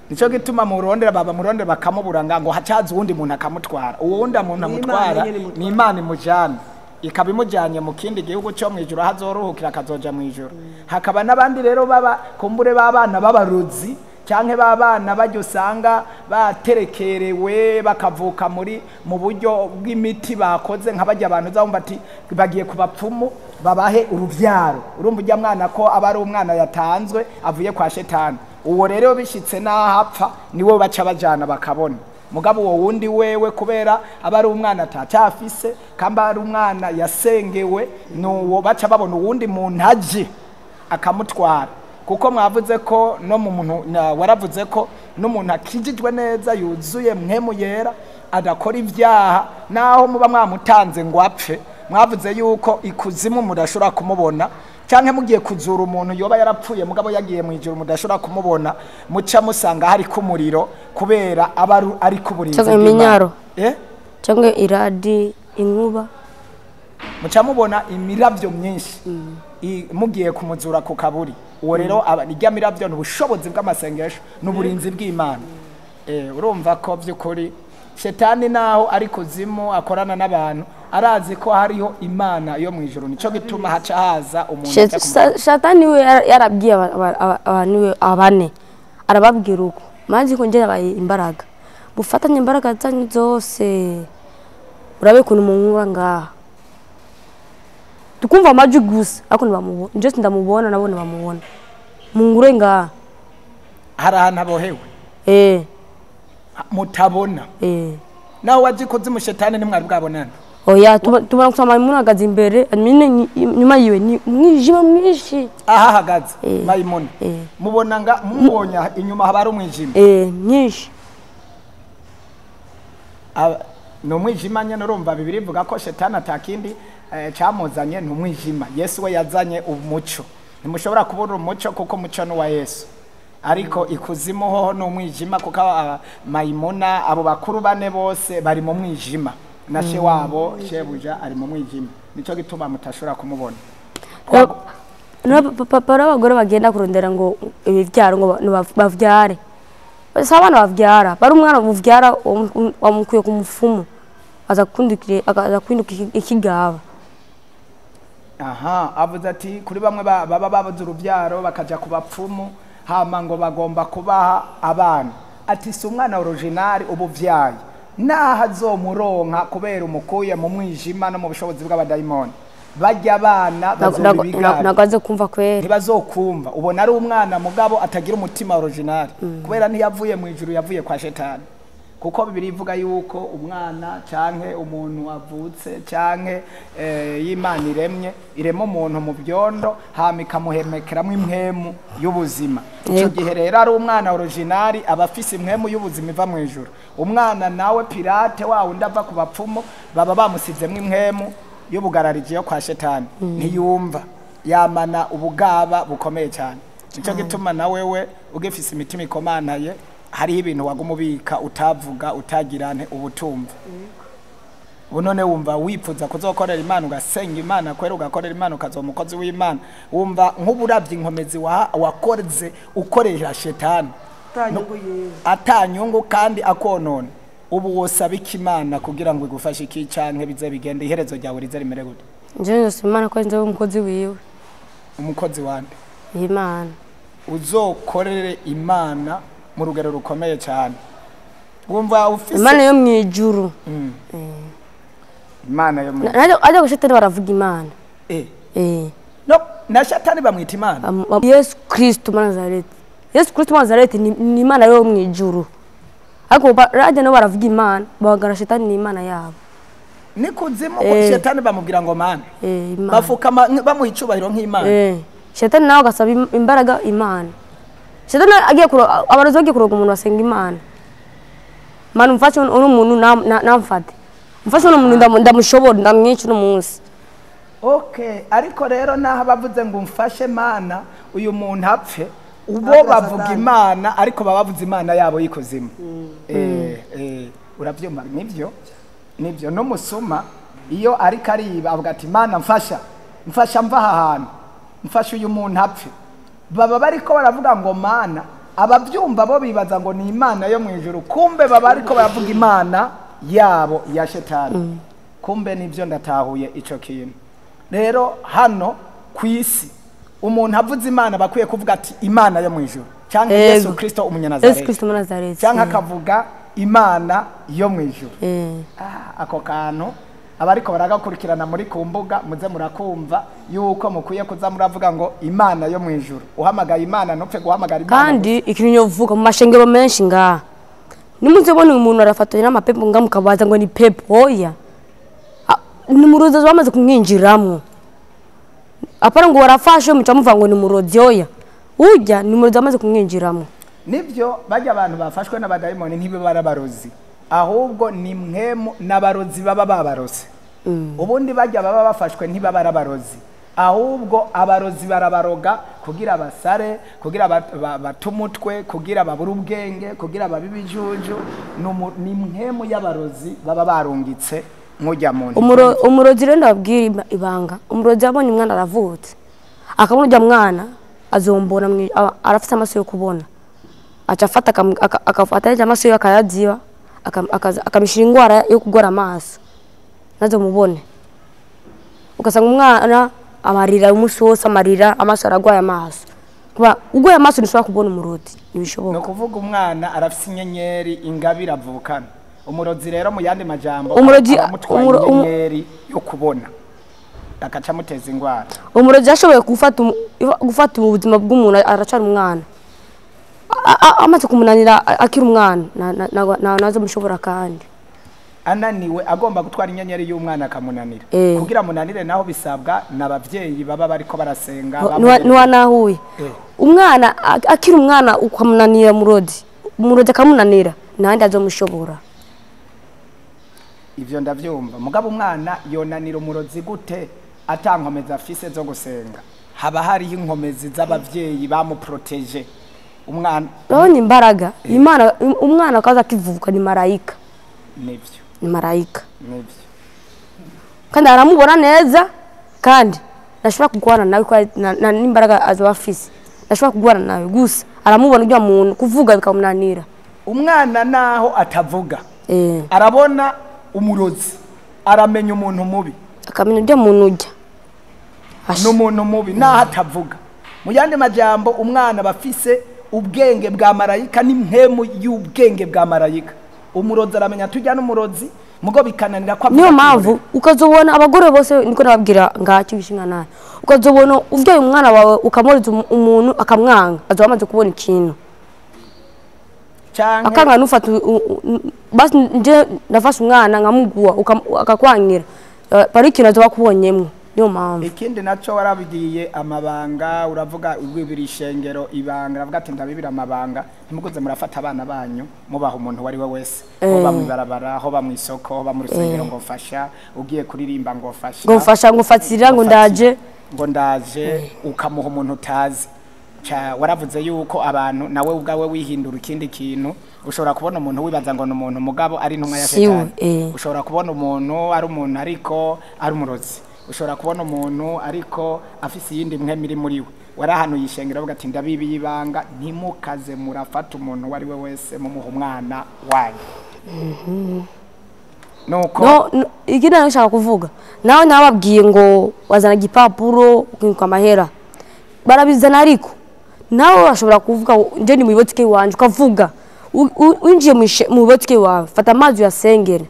nico gituma mu rondera baba mu rondera bakamuburanga ngo hacaza uwundi muntu akamutwara uwo wundi muntu amutwara ni Imana imujana ikabimujanye mu kindi gihugu cyo mu ijuru hazoruhukira akazoja mu ijuru hakaba nabandi rero baba kumbure babana babaruzi cyanke babana bajyo usanga baterekerewe bakavuka mu buryo bw'imiti bakoze nk'abajya abantu zumva ati bagiye kubapfumu babahe uruvyaro urumva ujya mwana ko aba ari umwana yatanzwe avuye kwa shetani uwo rero bishitse nahapfa niwo baca bajana bakabona mugabo uwo wundi wewe kubera aba ari umwana atacafise kamba ari umwana yasengewe nuwo baca babona uwundi muntu aje akamutwara kuko mwavuze ko no mu muntu waravuze ko n'umuntu akijijwe neza yuzuye mwemu yera adakora ibyaha naho muba mwamutanze ngo apfe mwavuze yuko ikuzimu mudashobora kumubona canke mugiye kuzura umuntu yoba yarapfuye mugabo yagiye mu ijuru mudashobora kumubona muca musanga hari kumuriro kubera aba ari kuburinzi bw'Imana canke iradi inkuba muca mubona imiravyo myinshi mugiye kumuzura ku kaburi uwo rero irya miravyo n'ubushobozi bw'amasengesho n'uburinzi bw'Imana urumva ko by'ukuri shetani naho ari kuzimu akorana n'abantu arazi ko hariho Imana yo mu ijuru nico gituma haca haza umuntu shetani we yarabwiye abantu abane arababwira uko manzi ko nje abaye imbaraga bufatanye imbaraga zanyu zose urabe kuntu munkura ngaha tukumva amaji gusa ako ntibamubona nje ndamubona nabone bamubona mungure ngaha hari ahantu abohewe mutabona naho waje kuzimu shetani ni mwari bwabonana oya tubona kusama munagaza imbere nyuma yiwe ni umwijima mwinshi aha hagaze mayimuna mubona nga mubonya inyuma haba ari umwijima myinshi no mwijima nyene urumva bibiri vuga ko shetani atakindi camuzanye ni umwijima Yesu we yazanye umuco ntimushobora kubona umuco kuko umuco ni wa Yesu ariko ikuzimu hoho no mwijima kuko mayimuna abo bakuru bane bose bari mu mwijima nashe wabo shebuja ari mu mwijima nico gituma mutashobora kumubona papa abagore bagenda kurondera ngo ibivyaro ngo bavyare basa abana bavyara bari umwana buvyara wamukuye ku mufumu aza kwinduka ikigaba avuze ati kuri bamwe baba babuze uruvyaro bakaja ku bapfumu hama ngo bagomba kubaha abana ati si umwana original ubuvyaye naho azomuronka kubera umukuye mu mwijima no mu bushobozi bw'abadayimoni bajya abana bazobigana nagaze kumva kwera ntibazokumva ubona ari umwana mugabo atagira umutima original kubera ntiyavuye mu ijuru yavuye kwa shetani kuko bibiri ivuga yuko umwana canke umuntu avutse canke y'Imana irema umuntu mu byondo hama ikamuhemekeramwo impwemu y'ubuzima ico gihe rero ari umwana original aba afise impwemu y'ubuzima iva mu ijuru umwana nawe pirate wawe ndava ku bapfumu baba bamusizemwo impwemu y'ubugararije yo kwa shetani ntiyumva yamana ubugaba bukomeye cyane nico gituma na wewe ugefise imitima ikomanaye hari ibintu wagumubika utavuga utagirane ubutumva bunone wumva wipfuza kuzokorera Imana ugasenga Imana kwera ugakorera Imana ukazomukozi w'Imana wumva nk'uburavye inkomezi wakoreze ukorera shetani atanyungu kandi akonone ubu wosaba ikimana kugira ngo igufashe iki canke bize bigende iherezo ryawe rize rimere gute nje nzosaba imana ko nzoba umukozi wiwe. umukozi wande Imana uzokorere imana mu rugero rukomeye cyane wumva ufise imana yo mwijuru. imana yo Ajya gushetani baravuga imana. no na shatani bamwita imana Yesu Kristo Nazareti. Yesu Kristo Nazareti ni imana yo mwijuru. Ariko rajya no baravuga imana bagara shetani ni imana yabo. ni kuzimu ko shetani bamubwira ngo mana bafuka bamuha icubahiro nk'imana. Shetani nawe gasaba imbaraga imana. Shetani agiye abarozi bagiye kuroga umuntu basenga imana. Mana mfashe uno muntu namfate. Mfashe uno muntu ndamushobora ndamwica uno munsi. Okay, ariko rero naho bavuze ngo mfashe mana uyu muntu apfe ubo bavuga imana ariko babavuze imana yabo yikuzimu. Urabyumva nibyo no musuma iyo ariko ariba avuga ati mana mfasha mva ahantu mfashe uyu muntu apfe baba bariko baravuga ngo mana abavyumva bo bibaza ngo ni imana yo mwijuru kumbe baba ariko baravuga imana yabo ya shetani. Kumbe nivyo ndatahuye ico kintu. Rero hano kwisi umuntu avuze imana bakwiye kuvuga ati imana yo mwijuru cyangwa Yesu Kristo umunyanazareti. Yesu Kristo umunyanazareti. Cyangwa akavuga imana yo mwijuru. Ako kantu abariko baragakurikirana muri kumbuga muze murakumva yuko mukwiye kuza muravuga ngo imana yo mwijuru. Uhamagaye imana nopfe guhamagara imana. Kandi ikintu nyovuga mu mashengero menshi nga nimuze bona umuntu arafatanya n'amapepo ngamukabaza ngo ni pepo oya. Ni murozi wamaze kumwinjiramo. Apara ngo warafashe muca muva ngo ni murozi oya. Ujya ni murozi wamaze kumwinjiramo. Nivyo bajya abantu bafashwe n'abadayimoni ntibe barabarozi. Ahubwo ni mwemu n'abarozi baba babarose. Ubundi bajya baba bafashwe ntiba barabarozi. Ahubwo abarozi barabaroga kugira basare, kugira batumutwe, kugira babura ubwenge, kugira babibijuju. Ni mwemu y'abarozi baba barungitse mujya muntu. Umurozi rero ndabwira ibanga. Umurozi yabonye umwana aravutse. Akabona ujya mwana azombona arafite amaso yo kubona. Acafata akafata amaso yo akayaziba akamishira ingwara yo kugora amaso. Nazo mubone. Ugasanga umwana amarira umunsi wose amarira amaso aragwaye amaso. Kuba ugwaye amaso nishobora kubona umurozi nibishoboka. No kuvuga umwana arafite inyenyeri ingabira avukana. Umurozi rero mu yandi majambo amutwaye inyenyeri yo kubona akaca muteza ingwara. Umurozi yashoboye gufata ubuzima bw'umuntu aracana umwana amaze kumunanira akiri umwana nazo mushobora kandi ananiwe agomba gutwara inyenyeri y'umwana akamunanira kugira munanire naho bisabwa n'abavyeyi baba bariko barasenga nahuye umwana akiri umwana ukamunanira umurozi akamunanira nandi azomushobora. Ivyo ndavyumva mugabo umwana yonanira umurozi gute atankomeza afise zo gusenga. Haba hari inkomezi z'abavyeyi bamuproteje umwana none imbaraga imana umwana kaza kivuka ni marayika. Nivyo ni marayika nivyo kandi aramubona neza kandi nashobora kugwana nawe kwa n'imbaraga azo afise nashobora kugwana nawe gusa aramubona ujya muntu kuvuga bikamunanira. Umwana naho atavuga arabona umurozi aramenya umuntu mubi akamenya ujya muntu ujya n'umuntu mubi naho atavuga. Mu yandi majambo umwana bafise ubwenge bwa marayika n'impemu y'ubwenge bwa marayika. Umurozi aramenya tujya n'umurozi mugo bikananira kwa. Niyo mpamvu ukazobona abagore bose niko nababwira ngacyo bishinga nawe ukazobona uvyaye umwana wawe ukamuriza umuntu akamwanga azobamaze kubona ikintu canke akanga nufata basi nje nafashe umwana nkamugwa akakwangira pariki nazo bakubonyemwe. Niyo mpamvu ikindi naco warabigiye amabanga uravuga urwibira ishengero ibanga ravuga ati ndabibira amabanga ntimuguze murafata abana banyu mubaha umuntu wari we wese ho bamwibarabara ho bamwisoko ho bamurusengero ngo fasha ugiye kuririmba ngo fasha ngo fatira ngo ndaje ukamuha umuntu utazi. Waravuze yuko abantu nawe ubwawe wihindura ikindi kintu. Ushobora kubona umuntu wibaza ngo n'umuntu mugabo ari ntumwa ya Shetani. Ushobora kubona umuntu ari umuntu ariko ari umurozi. Ushobora kubona umuntu ariko afise yindi mwemi iri muri we. Warahanu yishengera avuga ati ndabibi ibanga ntimukaze murafata umuntu wari we wese mumuha umwana wanyu. nuko ikindi nashaka kuvuga nawe nababwiye ngo wazana igipapuro ukinuka amahera barabizana ariko nawe bashobora kuvuga nje ni mu bibotike wanje ukavuga winjiye mu bibotike wawe fata amazi uyasengere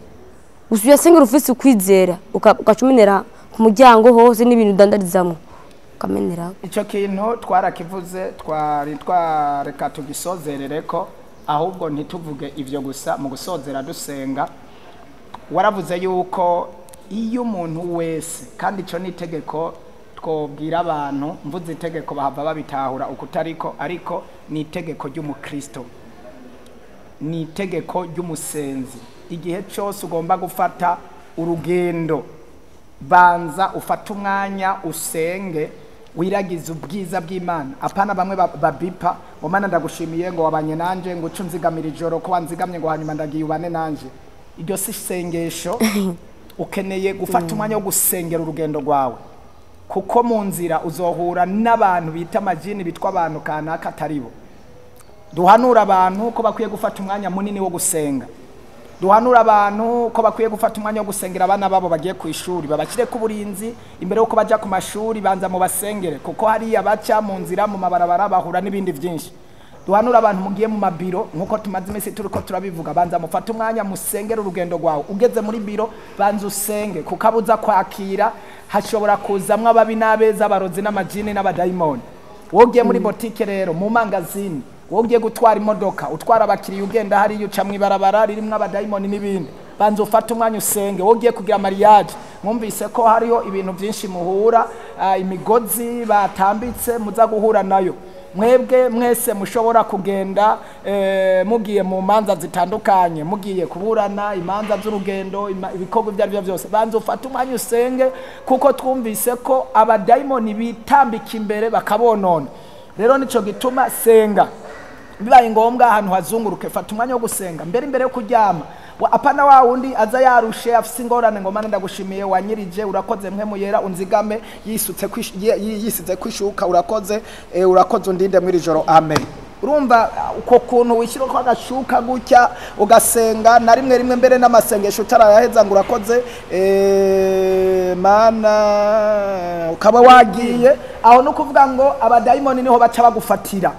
usuyasengera ufise ukwizera ugacumenera ku muryango hose n'ibintu dandarizamo ukamenera icyo kintu twarakivuze twareka tugisozerereko ahubwo ntituvuge ivyo gusa mu gusozera dusenga waravuze yuko iyo umuntu wese kandi ico nitegeko twobwira abantu mvuze itegeko bahava babitahura ukutariko ariko ni itegeko ry'umukristo ni itegeko ry'umusenzi igihe cyose ugomba gufata urugendo banza ufata umwanya usenge wiragiza ubwiza bw'Imana apana bamwe babipa ngo mana ndagushimiye ngo wabanye nanje ngo cunzigamira ijoro ko wanzigamye ngo hanyuma ndagiye ubane nanje iryo si sengesho ukeneye gufata umwanya wo gusengera urugendo rwawe kuko mu nzira uzohura n'abantu bita amajini bitwa abantu kanaka ataribo duhanura abantu ko bakwiye gufata umwanya munini wo gusenga duhanura abantu ko bakwiye gufata umwanya wo gusengera abana babo bagiye ku ishuri babakire ku burinzi imbere yuko baja ku mashuri banza mu basengere kuko hari abaca mu nzira mu mabarabara bahura n'ibindi byinshi duhanura abantu mugiye mu mabiro nkuko tumaze imisi turiko turabivuga banza mufata umwanya musengera urugendo rwawe ugeze muri biro banza usenge kuko abuza kwakira hashobora kuzamwa ababi n'abeza abarozi n'amajini n'abadayimoni wogiye muri botike rero mu mangazini wogiye gutwara imodoka utwara abakiriya ugenda hari uca mwibarabara ririmwe abadayimoni n'ibindi banza ufata umwanya usenge wogiye kugira mariage mwumvise ko hariho ibintu byinshi muhura imigozi batambitse muza guhura nayo mwebwe mwese mushobora kugenda mugiye mu manza zitandukanye mugiye kuburana imanza z'urugendo ibikorwa ibyo aribyo byose banza ufata umwanya usenge kuko twumvise ko abadayimoni bitambika imbere bakabonona rero nico gituma senga bibaye ngombwa ahantu hazunguruke fata umwanya wo gusenga mbere yo kuryama apana wa wundi aza yarushe afise ingorane ngo mana ndagushimiye wanyirije urakoze mwe muyera unzigame yisize kwishuka urakoze undinde muri joro amen urumva uko kuntu wishyira ko agashuka gutya ugasenga na rimwe mbere n'amasengesho utarayaheza ngo urakoze mana ukaba wagiye aho no kuvuga ngo abadayimoni niho baca bagufatira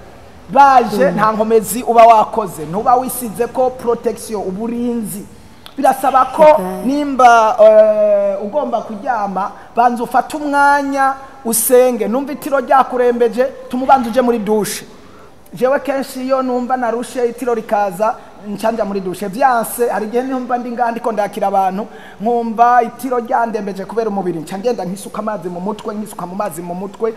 baje nta nkomezi uba wakoze ntuba wisize ko protection uburinzi birasaba ko nimba ugomba kuryama banza ufata umwanya usenge numva itiro ryakurembeje tumubanza uje muri douche jewe kenshi iyo numva narushe itiro rikaza ncanja muri douche vyanse hari gihe numva ndi ngandi ko ndakira abantu nkumva itiro ryandembeje kubera umubiri ncangenda nkisuka amazi mu mutwe nkisuka mu mazi mu mutwe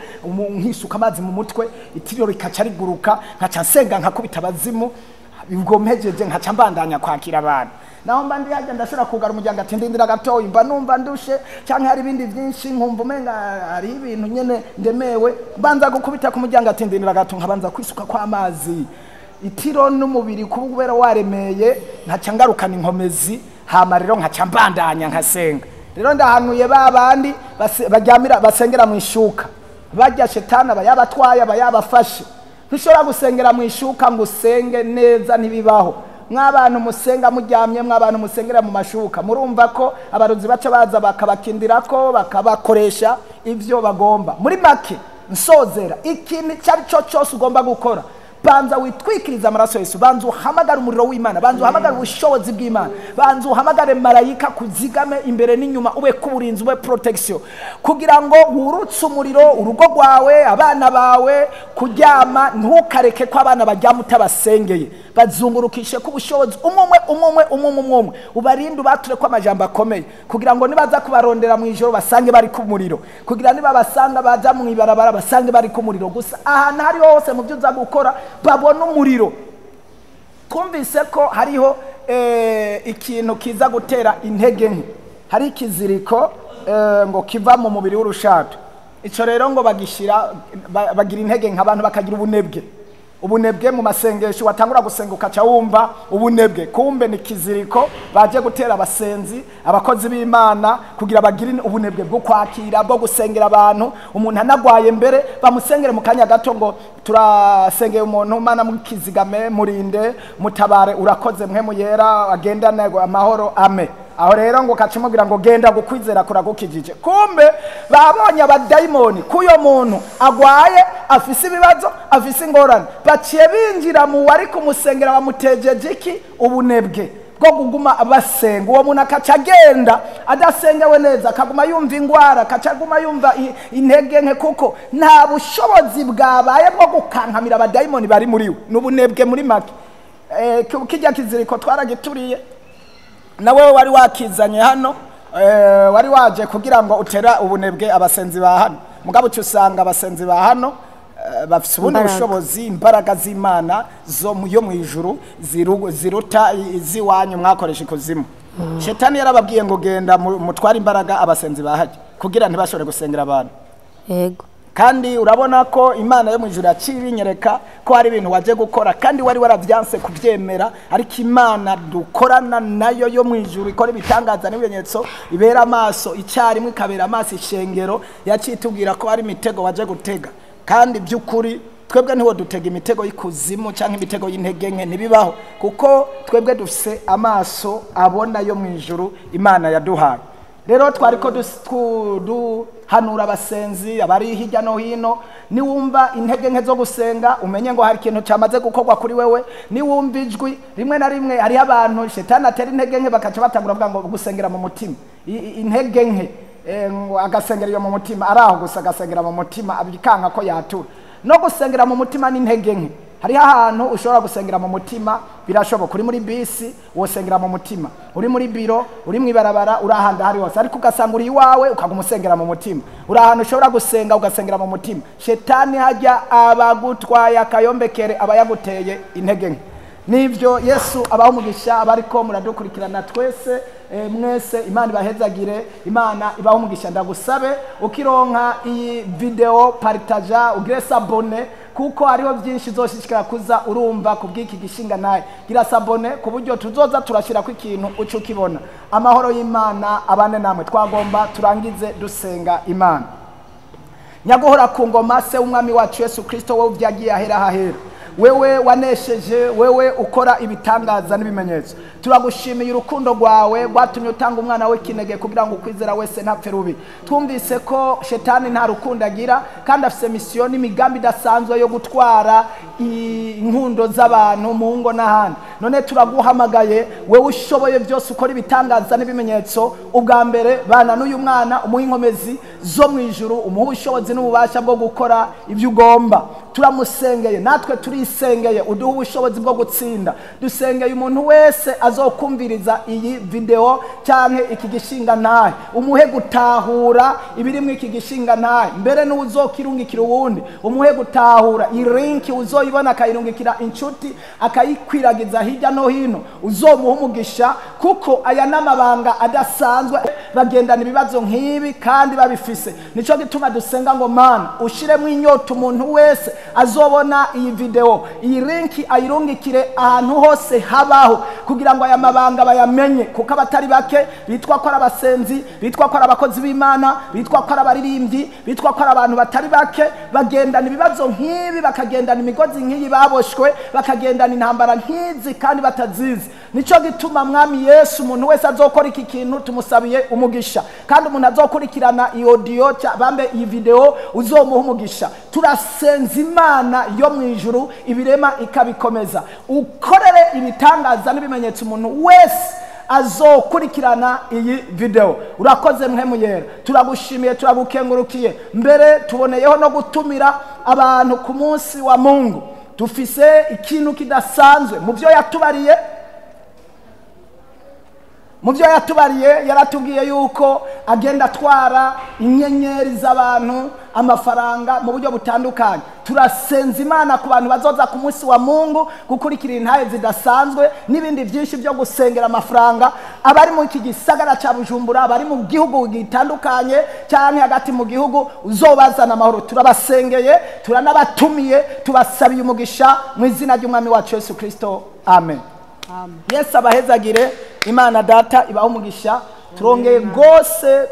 nkisuka amazi mu mutwe itiro rikaca riguruka nkaca nsenga nkakubita abazimu ubwo mpejeje nkaca mbandanya kwakira abantu naho mba ndi yaje ndashobora kugara umuryango ati ndindira gatoyi mba numva ndushe cyangwa hari ibindi byinshi nkumva umenga hari ibintu nyene ndemewe banza gukubita ku muryango ati ndindira gato nkabanza kwisuka kwa amazi itiro n'umubiri kubera waremeye nkaca ngarukana inkomezi hama rero nkaca mbandanya nkasenga rero ndahanuye babandi baryamira basengera mu ishuka bajya shetana bayabatwaye bayabafashe ntishobora gusengera mu ishuka ngo usenge neza ntibibaho mw'abantu musenga muryamye mw'abantu musengera mu mashuka murumva ko abarozi baca baza bakabakindirako bakabakoresha ivyo bagomba muri make nsozera ikintu cyari cyo cyose ugomba gukora banza witwikiriza amaraso Yesu banza uhamagara umuriro w'Imana banza uhamagara ubushobozi bw'Imana banza uhamagare marayika kuzigame imbere n'inyuma ube kuburinzi ube protection kugira ngo wurutse umuriro urugo rwawe abana bawe kuryama ntukareke ko abana baryama utabasengeye bazungurukishe ku bushobozi umwe ubarinde bature ko amajambo akomeye kugira ngo nibaza kubarondera mu ijoro basange bari ku muriro kugira niba basanga baja mu ibarabara basange bari ku muriro gusa ahantu hari hose mu byo uza gukora babona umuriro twumvise ko hariho ikintu kiza gutera intege nke hari ikiziriko ngo kiva mu mubiri w'urushato ico rero ngo bagira intege nk'abantu bakagira ubunebwe mu masengesho watangura gusenga ukaca wumva ubunebwe kumbe ni kiziriko baje gutera abasenzi abakozi b'Imana kugira bagire ubunebwe bwo kwakira bwo gusengera abantu umuntu anagwaye mbere bamusengere mu kanya gato ngo turasengeye umuntu Mana mukizigame murinde mutabare urakoze mwe muyera agenda nego amahoro ame aho rero ngo kacimubwira ngo genda gukwizera kuragukijije. Kumbe babonye abadayimoni kuyo muntu agwaye afise ibibazo afise ingorane, baciye binjira mu wari kumusengera bamutejeje iki ubunebwe bwo kuguma abasenga. Uwo muntu akaca agenda adasengewe neza, akaguma yumva ingwara, akaca aguma yumva intege nke, kuko nta bushobozi bwabaye bwo gukankamira abadayimoni bari muri we. N'ubunebwe muri make. Kijya kiziriko twaragituriye nawe wari wakizanye hano, wari waje kugira ngo utera ubunebwe abasenzi ba hano. Mugabo cyusanga abasenzi ba hano bafite ubundi bushobozi, imbaraga z'Imana zo yo mu ijuru ziruta iziwanyu mwakoresha ikuzimu. Shetani yarababwiye ngo genda mutwara imbaraga abasenzi bahajya kugira ntibashobore gusengera abantu. Yego. Kandi urabona ko Imana yo mu ijuru yacibinyereka ko hari ibintu waje gukora, kandi wari waravyanse kubyemera, ariko Imana dukorana nayo yo mu ijuru ikora ibitangaza n'ibimenyetso ibera amaso icyarimwe, ikabera amaso ishengero, yacitubwira ko hari imitego waje gutega. Kandi by'ukuri twebwe ntiwo dutega imitego y'ikuzimu cyangwa imitego y'intege nke, ntibibaho, kuko twebwe dufise amaso abona yo mu ijuru Imana yaduhaye. Rero twariko duhanura abasenzi abari hirya no hino, niwumva intege nke zo gusenga umenye ngo hari ikintu cyamaze gukorwa kuri wewe. Niwumva ijwi rimwe na rimwe hari abantu Shetani atera intege nke bakaca batangura kuvuga ngo gusengera mu mutima, intege nke agasengera iyo mu mutima, araho gusa agasengera mu mutima abikanga ko yatura. No gusengera mu mutima n'intege nke, hari ahantu ushobora gusengera mu mutima birashoboka. Uri muri bisi wosengera mu mutima, uri muri biro, uri mu ibarabara, uri ahanda hari hose, ariko ugasanga uri iwawe ukaguma usengera mu mutima. Uri ahantu ushobora gusenga ugasengera mu mutima. Shetani hajya abagutwaye akayombekere abayaguteye intege nke. Nivyo Yesu abaho umugisha abariko muradukurikirana twese mwese. Imana ibahezagire, Imana ibaho umugisha. Ndagusabe ukironka iyi video partager, ugire sabone, kuko hariho byinshi zoshishikara kuza urumva kubwiki gishinga naye. Gira sabone ku buryo tuzoza turashira ku ikintu uco kibona. Amahoro y'Imana abane namwe. Twagomba turangize dusenga Imana. Nyaguhora ku ngoma se umwami wacu Yesu Kristo, wowe vyagiye ahera hahera, wewe wanesheje, wewe ukora ibitangaza n'ibimenyetso. Turagushimiye urukundo rwawe rwatumye utanga umwana we kinege kugira ngo ukwizera wese ntapfe rubi. Twumvise ko Shetani nta rukundo agira, kandi afise mission n'imigambi idasanzwe yo gutwara inkundo z'abantu mu ngo n'ahandi. None turaguhamagaye, wewe ushoboye byose, ukora ibitangaza n'ibimenyetso. Ubwa mbere bana n'uyu mwana umuha inkomezi zo mu ijuru, umuha ubushobozi n'ububasha bwo gukora ibyo ugomba. Turamusengeye, natwe turisengeye, uduha ubushobozi bwo gutsinda. Dusengeye umuntu wese azokumviriza iyi video cyane iki gishinga ntahe, umuhe gutahura ibirimo iki gishinga ntahe, mbere n'uzokirungikira uwundi umuhe gutahura irinki uzoyibona akayirungikira inshuti akayikwiragiza hirya no hino. Uzomuha umugisha, kuko aya n'amabanga adasanzwe, bagendana ibibazo nk'ibi kandi babifise. Nico gituma dusenga ngo Mana ushiremo inyota umuntu wese azobona iyi video, iyi linki ayirungikire ahantu hose habaho, kugira ngo aya mabanga bayamenye, kuko abatari bake bitwa ko ari abasenzi, bitwa ko ari abakozi b'Imana, bitwa ko ari abaririmbyi, bitwa ko ari abantu batari bake, bagendana ibibazo nk'ibi, bakagendana imigozi nk'iyi baboshwe, bakagendana intambara nk'izi kandi batazizi. Nico gituma mwami Yesu umuntu wese azokora iki kintu tumusabiye umugisha, kandi umuntu azokurikirana iyi audio bambe iyi video uzomuha umugisha. Turasenza Imana yo mu ijuru ibirema ikabikomeza, ukorere ibitangaza n'ibimenyetso umuntu wese azokurikirana iyi video. Urakoze Mpemu Yera, turagushimiye, turagukengurukiye. Mbere tuboneyeho no gutumira abantu ku munsi wa Mungu. Dufise ikintu kidasanzwe mu byo yatubariye. Muvyo yatubariye yaratubwiye yuko agenda atwara inyenyeri z'abantu, amafaranga mu buryo butandukanye. Turasenza Imana ku bantu bazoza ku munsi wa Mungu gukurikira intahe zidasanzwe n'ibindi byinshi byo gusengera amafaranga, abari mu iki gisagara ca Bujumbura, abari mu gihugu gitandukanye cyane hagati mu gihugu, uzobazana amahoro. Turabasengeye, turanabatumiye, tubasabiye umugisha mu izina ry'umwami wacu Yesu Kristo. Amen. Amen. Yesu abahezagire. Imana data ibaho umugisha. Turongeye gose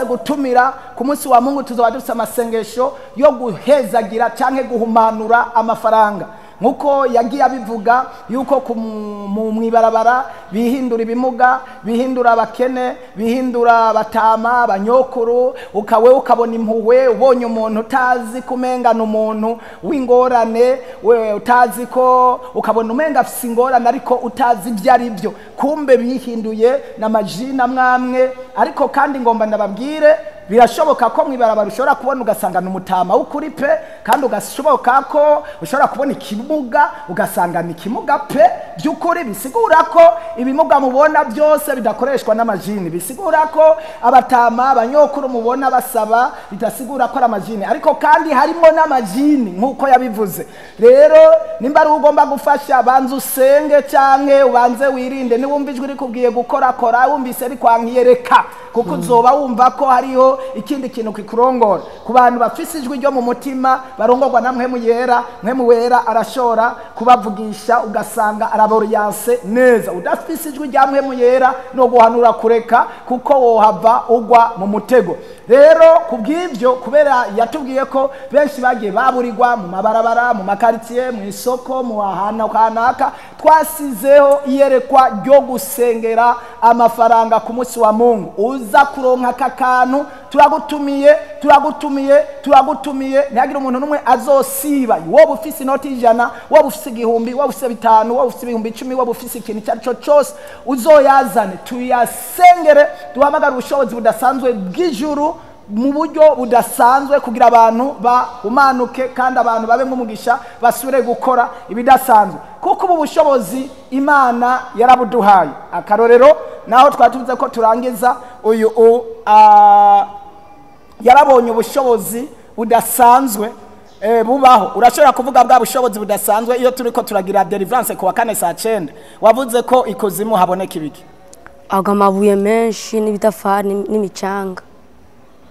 gutumira ku munsi wa Mungu. Tuzoba dufite amasengesho yo guhezagira canke guhumanura amafaranga. nkuko yagiye abivuga yuko mu ibarabara bihindura ibimuga, bihindura abakene, bihindura abatama, abanyokuru, ukabona impuhwe ubonye umuntu utazi kumengana umuntu w'ingorane, utazi ko ukabona umenga afise ingorane ariko utazi ibyo ari byo, kumbe bihinduye n'amajina mwamwe. Ariko kandi ngomba ndababwire birashoboka ko mwibarabara ushobora kubona ugasanga n'umutama w'ukuri pe, kandi ugashoboka ko ushobora kubona ikimuga ugasanga ni kimuga pe by'ukuri. Bisigura ko ibimuga mubona byose bidakoreshwa n'amajini, bisigura ko abatama abanyokuru mubona basaba bidasigura ko ari amajini, ariko kandi harimo n'amajini nkuko yabivuze. Rero nimba ari ugomba gufasha banza usenge canke ubanze wirinde, niwumva ijwi rikubwiye gukora kora, wumvise ari kwankiyereka, kuko uzoba wumva ko hariho ikindi kintu kikurongora. Ku bantu bafise ijwi ryo mu mutima barongorwa na mpwemu yera, mpwemu wera arashora kubavugisha ugasanga araboriyanse neza. Udafise ijwi rya mpwemu yera no guhanura kureka, kuko wohava ugwa mu mutego. Rero kubw'ivyo, kubera yatubwiye ko benshi bagiye baburirwa mu mabarabara, mu makaritiye, mu isoko, mu ahana kanaka, twasizeho iyerekwa ryo gusengera amafaranga ku munsi wa Mungu. Uza kuronka aka kantu turagutumiye ntihagire umuntu n'umwe azosiba. Wowe ufise inoti y'ijana, wowe ufise igihumbi, wowe ufise bitanu, wowe ufise ibihumbi 10, wowe ufise ikintu cyarico cyose uzoyazane, tuyasengere, duhamagara ubushobozi budasanzwe bw'ijuru mu buryo budasanzwe kugira abantu bahumanuke kandi abantu babe nk'umugisha basubire gukora ibidasanzwe, kuko ubu bushobozi Imana yarabuduhaye. Akarorero naho twatuvuze ko turangiza uyu yarabonye ubushobozi budasanzwe bubaho. Urashobora kuvuga bwa bushobozi budasanzwe iyo turiko turagira deliverance ku wa 4 saa 9, wavuze ko ikuzimu haboneka ibiki? Amabuye menshi n'ibitafari n'imicanga.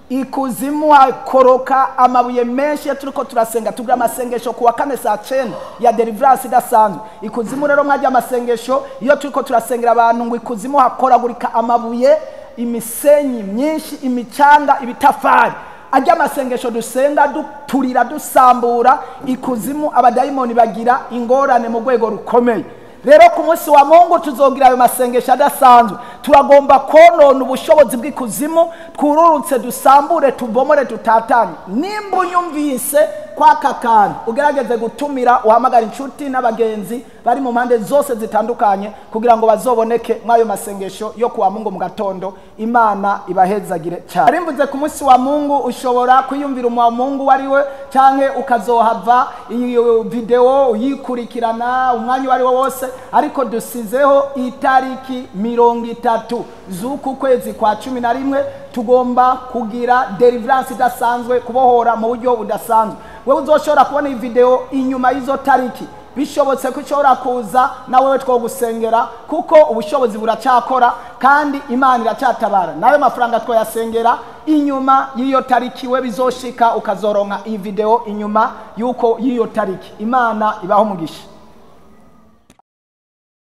Ikuzimu hakoroka amabuye menshi ya turiko turasenga, tugira amasengesho ku wa 4 saa 9 ya deliverance idasanzwe. Ikuzimu rero mwajya amasengesho iyo turiko turasengera abantu ngo ikuzimu hakoragurika amabuye, imisenyi myinshi, imicanga, ibitafari. Ajya amasengesho dusenga duturira dusambura ikuzimu, abadayimoni bagira ingorane mu rwego rukomeye. Rero ku munsi wa Mungu tuzogira ayo masengesho adasanzwe. Turagomba konona ubushobozi bw'ikuzimu, twururutse dusambure, tubomore, tutatanye. Nimba unyumvise kwaka kantu ugerageze gutumira, uhamagara inshuti n'abagenzi bari mu mpande zose zitandukanye kugira ngo bazoboneke mwayo masengesho yo kuwa Mungu mu gatondo. Imana ibahezagire cyane. Arimvuze ku munsi wa Mungu ushobora kwiyumvira umwa Mungu wariwe, canke ukazohava iyo video uyikurikirana umwanya wari wose, ariko dusizeho itariki 30 z'uku kwezi kwa 11 tugomba kugira deliverance idasanzwe, kubohora mu buryo budasanzwe. Wewe uzoshobora kubona iyi video inyuma y'izo tariki, bishobotse ko ushobora kuza na wewe twogusengera, kuko ubushobozi buracakora kandi Imana iracyatabara. Nawe mafaranga twoyasengera inyuma y'iyo tariki, we bizoshika ukazoronka iyi video inyuma yuko y'iyo tariki. Imana ibaho umugisha.